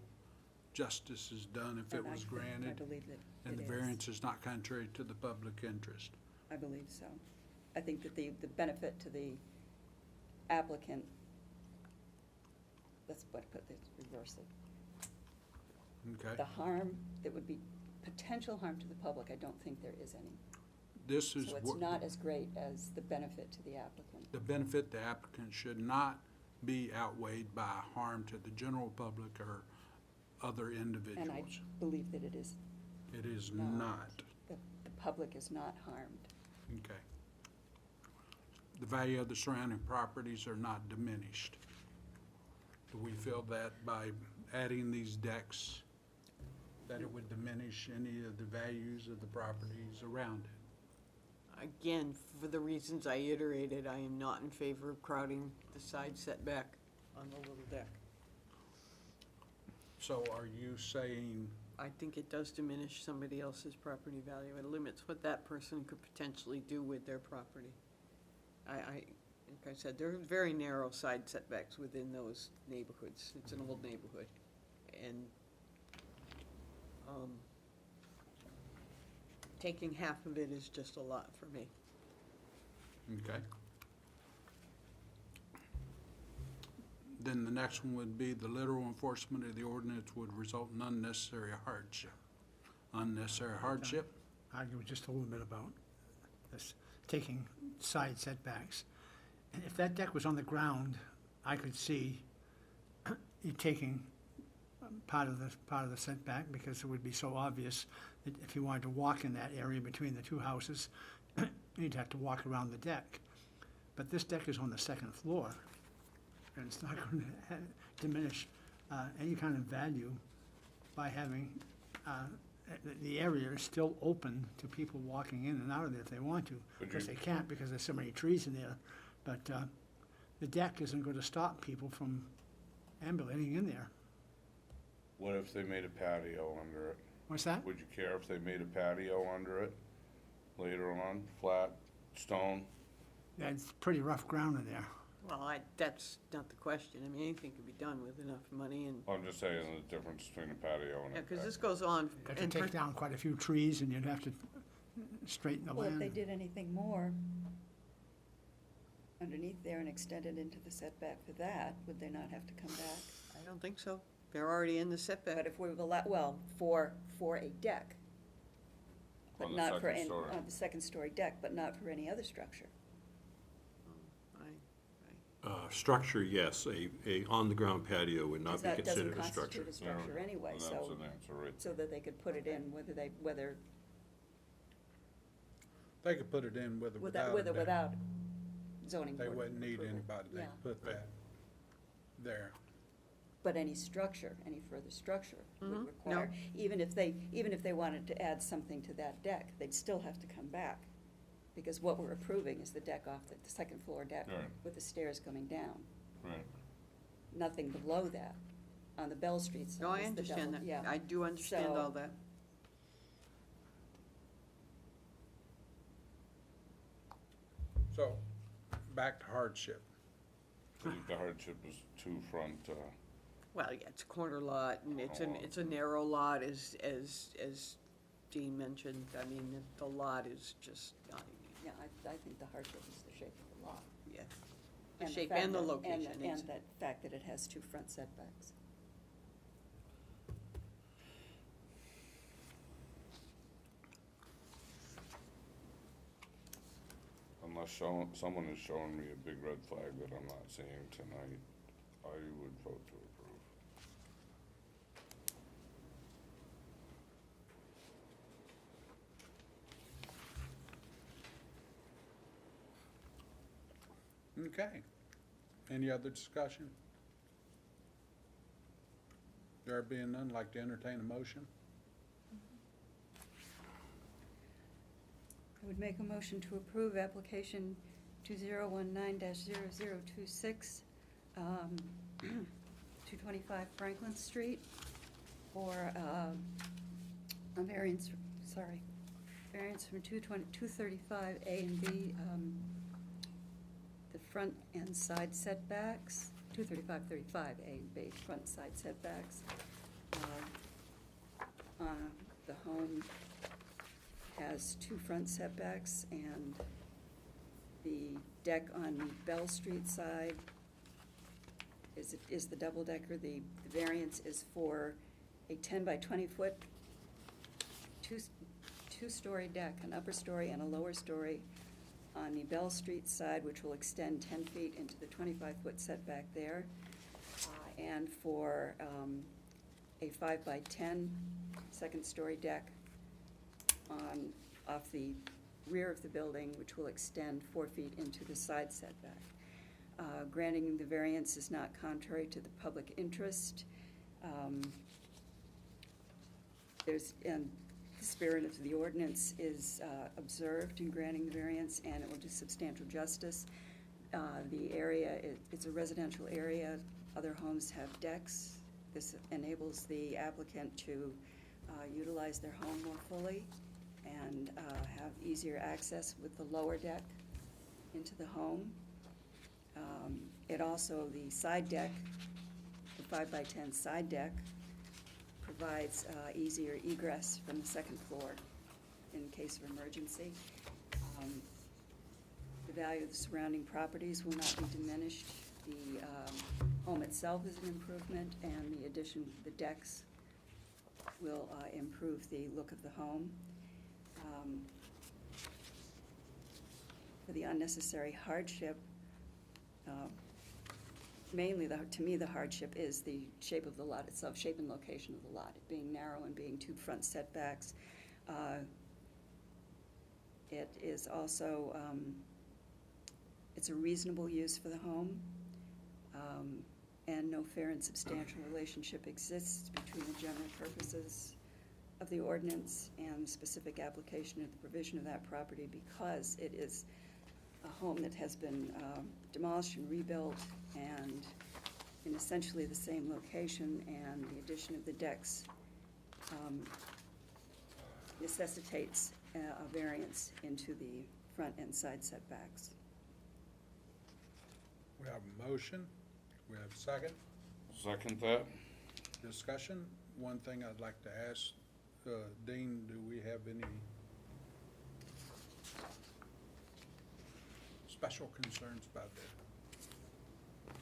justice is done if it and was I granted, believe that and it the is. variance is not contrary to the public interest. I believe so. I think that the benefit to the applicant, let's put this, reverse it. Okay? The harm that would be, potential harm to the public, I don't think there is any. this is So it's what, not as great as the benefit to the applicant. the benefit the applicant should not be outweighed by harm to the general public or other And I individuals. believe that it is, It is not. not. the public is not harmed. Okay. The value of the surrounding properties are not diminished. Do we feel that by adding these decks, that it would diminish any of the values of the properties around it? Again, for the reasons I iterated, I am not in favor of crowding the side setback on the little deck. So are you saying, I think it does diminish somebody else's property value. It limits what that person could potentially do with their property. Like I said, there are very narrow side setbacks within those neighborhoods. It's an old neighborhood. And taking half of it is just a lot for me. okay. Then the next one would be the literal enforcement of the ordinance would result in unnecessary hardship. Unnecessary hardship? Argue just a little bit about this, taking side setbacks. And if that deck was on the ground, I could see you taking part of the setback, because it would be so obvious that if you wanted to walk in that area between the two houses, you'd have to walk around the deck. But this deck is on the second floor, and it's not going to diminish any kind of value by having, the area is still open to people walking in and out of there if they want to. Would Of course, you- they can't because there's so many trees in there, but the deck isn't going to stop people from ambulating in there. What if they made a patio under it? What's that? Would you care if they made a patio under it later on, flat, stone? That's pretty rough ground in there. Well, that's not the question. I mean, anything can be done with enough money and, I'm just saying the difference between a patio and yeah, a because deck. this goes on. Got to and take down quite a few trees, and you'd have to straighten the Well, if they land. did anything more underneath there and extended into the setback for that, would they not have to come back? I don't think so. They're already in the But setback. if we were, well, for a deck, but On the not for second any, story. on the second-story deck, but not for any other structure. Structure, yes, a on-the-ground patio would not Because be that doesn't considered a structure. constitute a structure anyway, And so, that's an answer right so that they could put it in whether, They could put it in with or without. with a or deck. without zoning They board wouldn't need approval. anybody, they Yeah. could put that there. But any structure, any further structure would Mhm. require, even if they wanted to add something to that deck, they'd still have to come back. Because what we're approving is the deck off, the second floor deck Right. with the stairs coming down. Right. Nothing below that on the Bell Street side. No, I is the understand double- that. Yeah. I do understand So- all that. So, back to hardship. I think the hardship is two front, Well, yeah, it's a corner lot, and it's a narrow lot, as Dean mentioned. I mean, the lot is just, Yeah, I think the hardship is the shape of the lot. yeah, the And shape fact and the that- location. And It's- the fact that it has two front setbacks. unless someone is showing me a big red flag that I'm not seeing tonight, I would vote to approve. Okay. Any other discussion? There being none, like to entertain a motion? I would make a motion to approve application 2019-0026, 225 Franklin Street, for a variance, variance from 235A and B, the front and side setbacks, 235-35A and B, front and side setbacks. The home has two front setbacks, and the deck on Bell Street side is the double decker. The variance is for a 10 by 20 foot, two-story deck, an upper story and a lower story on the Bell Street side, which will extend 10 feet into the 25-foot setback there, and for a 5-by-10 second-story deck off the rear of the building, which will extend 4 feet into the side setback. Granting the variance is not contrary to the public interest. And the spirit of the ordinance is observed in granting the variance, and it will do substantial justice. The area, it's a residential area. Other homes have decks. This enables the applicant to utilize their home more fully and have easier access with the lower deck into the home. It also, the side deck, the 5-by-10 side deck, provides easier egress from the second floor in case of emergency. The value of the surrounding properties will not be diminished. The home itself is an improvement, and the addition of the decks will improve the look of the home. For the unnecessary hardship, mainly, to me, the hardship is the shape of the lot itself, shape and location of the lot, it being narrow and being 2 front setbacks. It is also, it's a reasonable use for the home, and no fair and substantial relationship exists between the general purposes of the ordinance and the specific application of the provision of that property, because it is a home that has been demolished and rebuilt and in essentially the same location, and the addition of the decks necessitates a variance into the front and side setbacks. We have a motion. We have a second. Second that? Discussion. One thing I'd like to ask, Dean, do we have any special concerns about the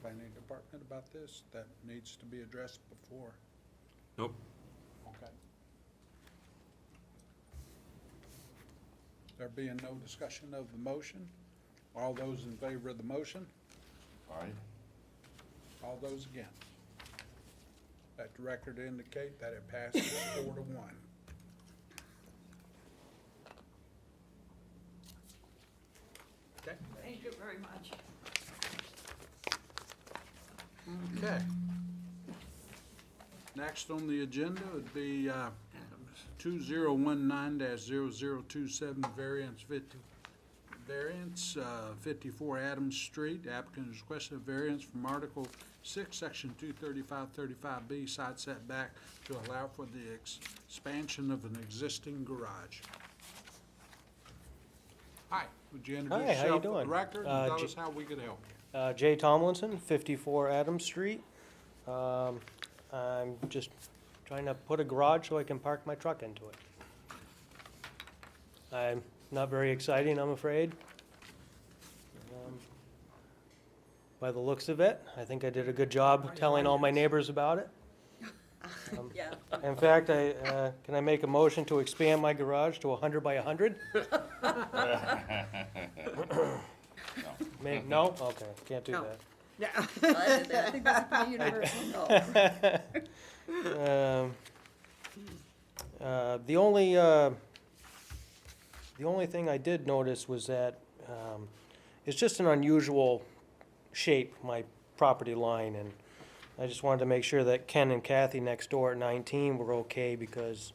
planning department about this that needs to be addressed before? Nope. Okay. There being no discussion of the motion, all those in favor of the motion? Aye. All those against? Let the record indicate that it passes 4-1. Okay. Thank you very much. Okay. Next on the agenda would be 2019-0027 variance 54 Adams Street. Applicant has requested a variance from Article 6, Section 235-35B, side setback to allow for the expansion of an existing garage. Hi, would you introduce Hi, how you yourself for the doing? record and tell us how we could help you? Jay Tomlinson, 54 Adams Street. I'm just trying to put a garage so I can park my truck into it. I'm not very exciting, I'm afraid. By the looks of it, I think I did a good job telling all my neighbors about it. Yeah. In fact, can I make a motion to expand my garage to 100 by 100? No? Okay, can't do No. that. Yeah. I think that's a pretty universal no. The only thing I did notice was that it's just an unusual shape, my property line, and I just wanted to make sure that Ken and Kathy next door at 19 were okay, because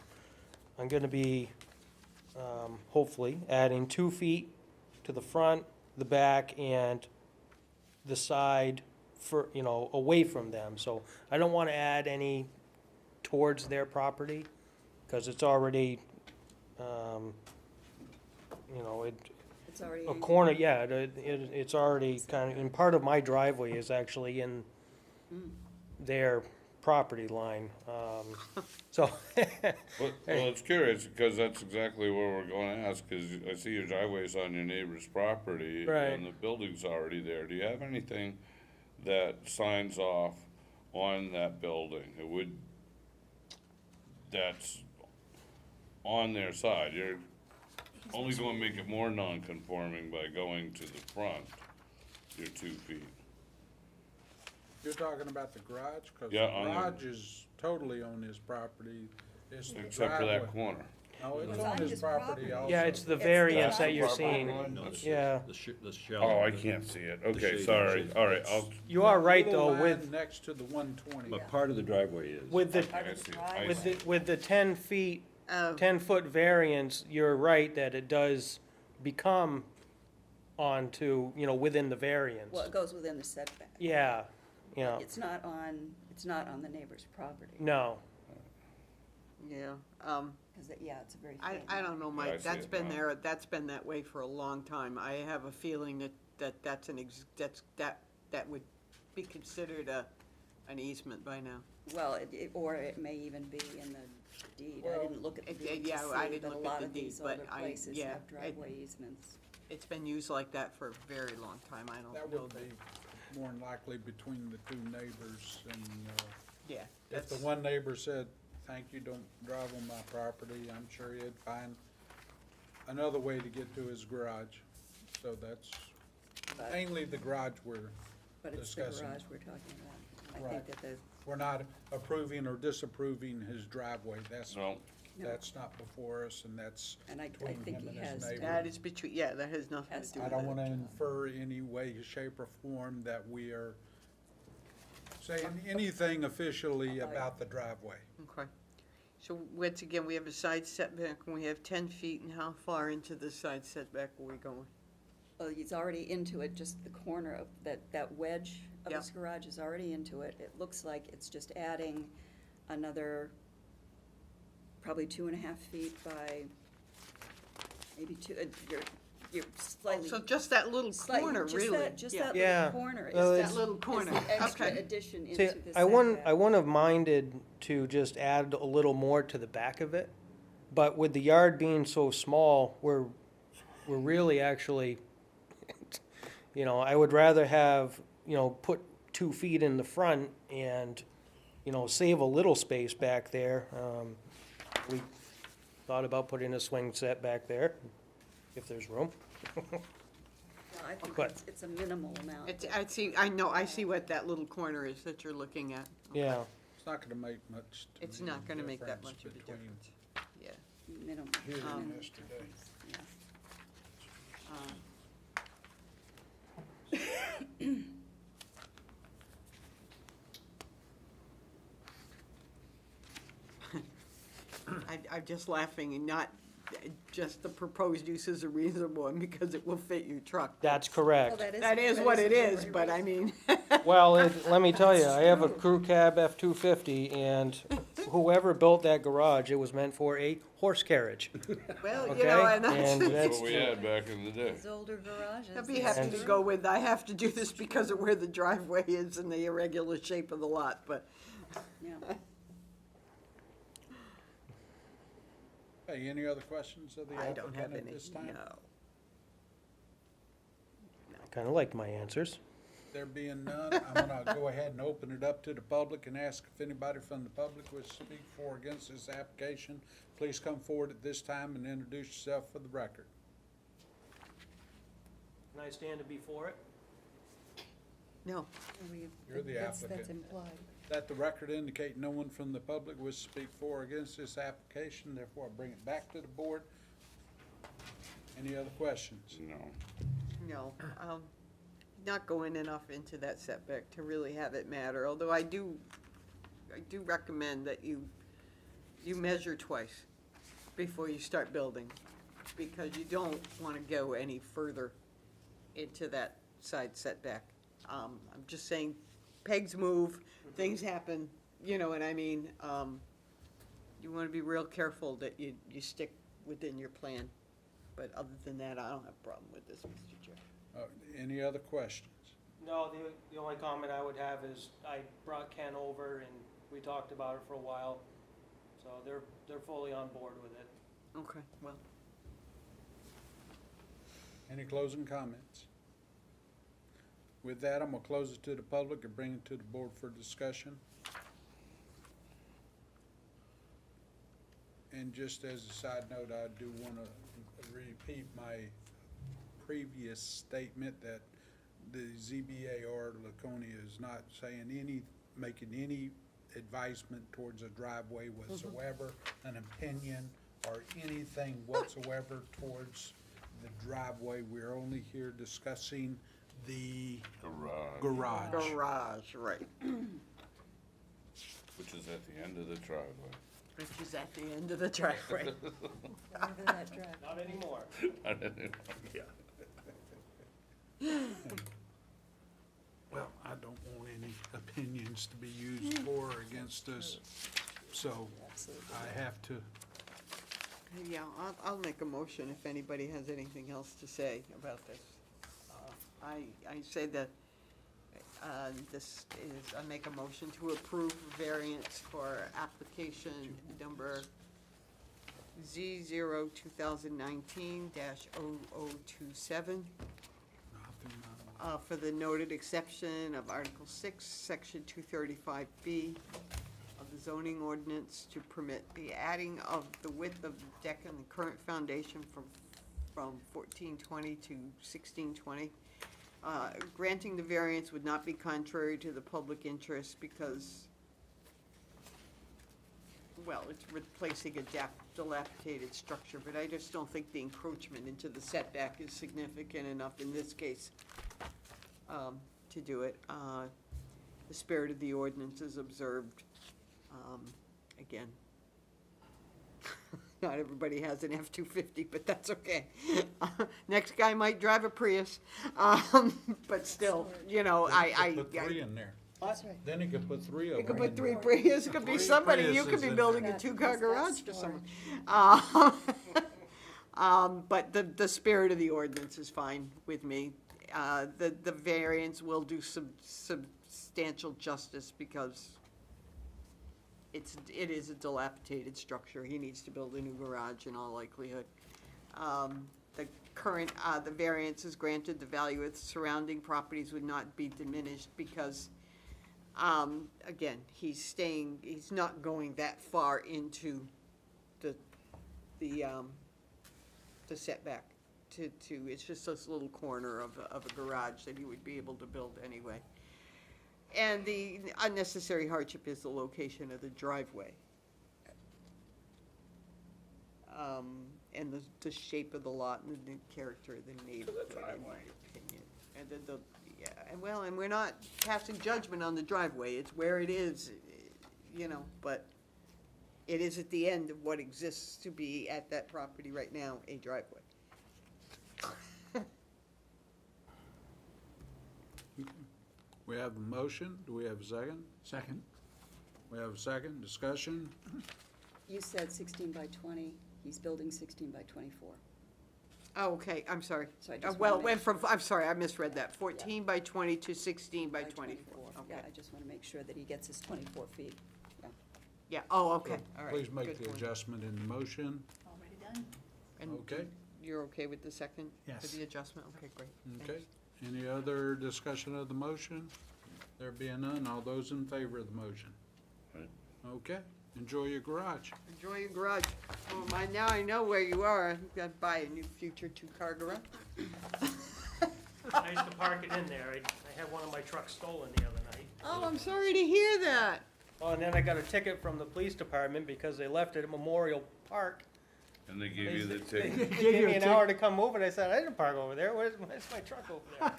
I'm going to be hopefully adding 2 feet to the front, the back, and the side for, away from them. So I don't want to add any towards their property, because it's already, It's already. a corner, yeah, it's already kind of, and part of my driveway is actually in their property line, so. Well, it's curious, because that's exactly what we're going to ask, because I see your driveway's on your neighbor's property. Right. And the building's already there. Do you have anything that signs off on that building? That's on their side. only gonna make it more non-conforming by going to the front, your 2 feet. You're talking about the garage? 'Cause Yeah, the on the- garage is totally on his property. It's the Except for that driveway. corner. No, it's It's on his property also. Yeah, it's the It's the variance that property you're line. seeing. No, it's Yeah. the shell. Oh, I can't see it. Okay, shading, sorry. shading. All right, I'll, You are right, Little though, line with, next to the 120. But part of the driveway is. with the, Part I of the see it. I with driveway. the 10 feet, Oh. 10-foot variance, you're right that it does become onto, within the variance. Well, it goes within the setback. Yeah, It's not on the neighbor's property, no. Yeah, because, it's a very I thin don't know, I Mike, see that's it been now. there, that's been that way for a long time. I have a feeling that would be considered an easement by now. Well, or it may even be in the deed. I Well, didn't look at the deed to yeah, I see, didn't but a look at lot the of deed, these but older I- places yeah, have driveway easements. It's been used like that for a very long time, I don't That know would that, be more than likely between the two neighbors, and, yeah. if the that's- one neighbor said, thank you, don't drive on my property, I'm sure he'd find another way to get to his garage. So that's But- mainly the garage But it's the discussing. garage we're talking about. I Right. think that we're not approving or disapproving his driveway. no, That's not before us, and that's and I between think him he and his has. neighbor. That is between, yeah, that has nothing Has to to do I with don't it. wanna infer any way, shape, or form that we are saying anything officially about the driveway. Okay. So once again, we have a side setback, and we have 10 feet, and how far into the side setback are we going? Well, he's already into it, just the corner of that wedge of Yep. his garage is already into it. It looks like it's just adding another, probably 2.5 feet by maybe two, you're slightly. So just that little slightly- corner, just really? that- Just Yeah. that Yeah. little corner is Well, that it's- little corner, is the extra okay. addition See, into the I wouldn't setback. have minded to just add a little more to the back of it, but with the yard being so small, we're really actually, I would rather have, put 2 feet in the front and, save a little space back there. We thought about putting a swing set back there, if there's room. No, I think but- it's a minimal amount. I see what that little corner is that you're looking at. Yeah, It's not gonna make much to It's me not gonna make that difference much of a between difference. Yeah. Minimal. here and minimal yesterday. difference, yeah. I'm just laughing, and not just the proposed use is a reasonable one, because it will fit your truck. that's Well, correct. That is what it is, but I mean, Well, let me tell you, I have a crew cab F-250, and whoever built that garage, it was meant for a horse carriage, well, okay? and And that's that's, what we had back in the day. These older garages. I'd be that's happy to true. go with, I have to do this because of where the driveway is and the irregular shape of the lot, but Yeah. Hey, any other questions of the I don't have applicant at any, this time? no. I kinda liked my answers. There being none, I'm gonna go ahead and open it up to the public and ask if anybody from the public would speak for or against this application. Please come forward at this time and introduce yourself for the record. Can I stand to be for it? No, You're the That's applicant. implied. Let the record indicate no one from the public would speak for or against this application, therefore I bring it back to the board. Any other questions? No. not going enough into that setback to really have it matter, although I do recommend that you measure twice before you start building, because you don't wanna go any further into that side setback. I'm just saying, pegs move, things happen, you know what I mean? You wanna be real careful that you stick within your plan. But other than that, I don't have a problem with this, Mr. Chair. Any other questions? No, the only comment I would have is I brought Ken over and we talked about it for a while, so they're fully on board with it. Okay, well. Any closing comments? With that, I'm gonna close it to the public and bring it to the board for discussion. And just as a side note, I do wanna repeat my previous statement that the ZBAR Laconia is not saying making any advisement towards a driveway whatsoever, an opinion or anything whatsoever towards the driveway. We're only here discussing the garage. Garage, right, Which is at the end of the driveway. which is at the end of the driveway. Whatever that drive. Not anymore. Well, I don't want any opinions to be used for or against us, so I have to, Yeah, I'll make a motion if anybody has anything else to say about this. I say that this is, I make a motion to approve variance for application number Z0 2019-0027 nothing, for the noted exception of Article 6, Section 235B of the zoning ordinance to permit the adding of the width of the deck and the current foundation from 1420 to 1620. Granting the variance would not be contrary to the public interest because, well, it's replacing a dilapidated structure, but I just don't think the encroachment into the setback is significant enough in this case to do it. The spirit of the ordinance is observed. Again, not everybody has an F-250, but that's okay. Next guy might drive a Prius, but still, you know, put three in there. That's right. Then you could put three of them. You could put in three there. Prius, it could be Three somebody, you could Priuses be in building a there. two-car That's garage for storage. someone. But the spirit of the ordinance is fine with me. The variance will do substantial justice because it is a dilapidated structure. He needs to build a new garage in all likelihood. The current, the variance is granted, the value of the surrounding properties would not be diminished because, again, he's not going that far into the setback it's just this little corner of a garage that he would be able to build anyway. And the unnecessary hardship is the location of the driveway. And the shape of the lot and the character of the neighborhood, in my opinion. And and we're not passing judgment on the driveway, it's where it is, you know, but it is at the end of what exists to be at that property right now, a driveway. We have a motion, do we have a second? Second. We have a second, discussion? You said 16 by 20, he's building 16 by 24. Oh, okay, I'm sorry. So I just Well, wanna went from, I'm sorry, I misread that, 14 by 20 to 16 by 24. Yeah, Okay. I just want to make sure that he gets his 24 feet. Yeah. Yeah, oh, okay, all right. Please make good the point. adjustment in the motion. Already done? And Okay. you're okay with the second? Yes. For the adjustment, okay, great. Okay, Thanks. any other discussion of the motion? There being none, all those in favor of the motion? Right. Okay, enjoy your garage. Enjoy your garage. Oh, now I know where you are, I've got to buy a new future two-car garage. I used to park it in there. I had one of my trucks stolen the other night. Oh, I'm sorry to hear that. Oh, and then I got a ticket from the police department because they left it at Memorial Park. And they give you the They ticket. gave me an hour to come move, and I said, I didn't park over there. Where's my truck over there?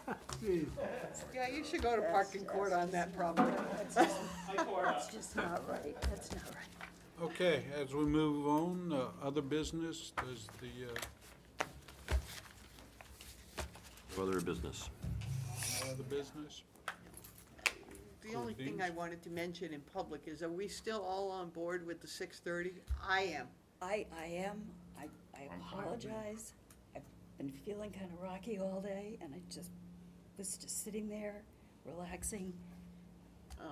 Yeah, you should go to parking court on that property. I tore it up. That's just not right, that's not right. Okay, as we move on, other business, does the, Other business. other business? The only thing I wanted to mention in public is, are we still all on board with the 6:30? I am. I am, I apologize. I've been feeling kind of rocky all day, and I was just sitting there, relaxing,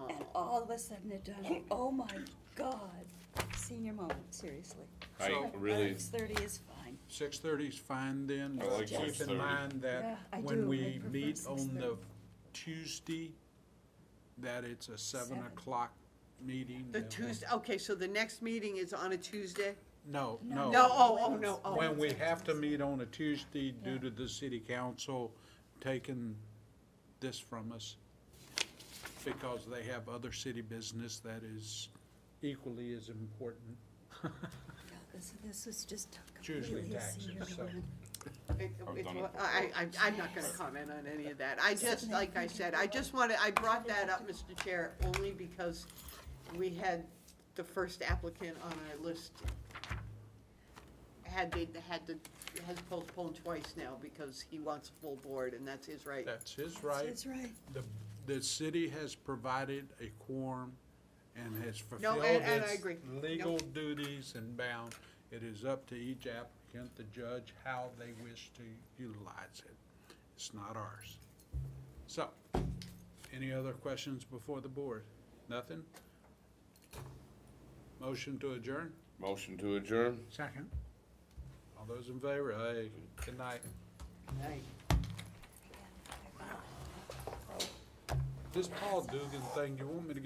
and all of a sudden it dawned on me, oh my God, senior moment, seriously. I really, 6:30 is fine. 6:30 is fine then. I like Keep 6:30. in mind Yeah, that I when do. I we prefer meet on the 6:30. Tuesday, that it's a 7 7. o'clock meeting. The and Tuesday, okay, so the next meeting is on a Tuesday? No. No, oh, no, oh. When we have to meet on a Tuesday due to the city council taking this from us because they have other city business that is equally as important. Yeah, this is just It's usually completely a taxes, senior so. living. I'm not gonna comment on any of that. I just, like I said, I just wanted, I brought that up, Mr. Chair, only because we had the first applicant on our list has postponed twice now because he wants a full board, and that's his right. That's his right. That's right. The city has provided a quorum and has No, fulfilled and I its agree. legal No. duties and bound. It is up to each applicant, the judge, how they wish to utilize it. It's not ours. So, any other questions before the board? Nothing? Motion to adjourn? Motion to adjourn? Second. All those in favor? Aye. Good night. Right. This Paul Dugan thing, you want me to get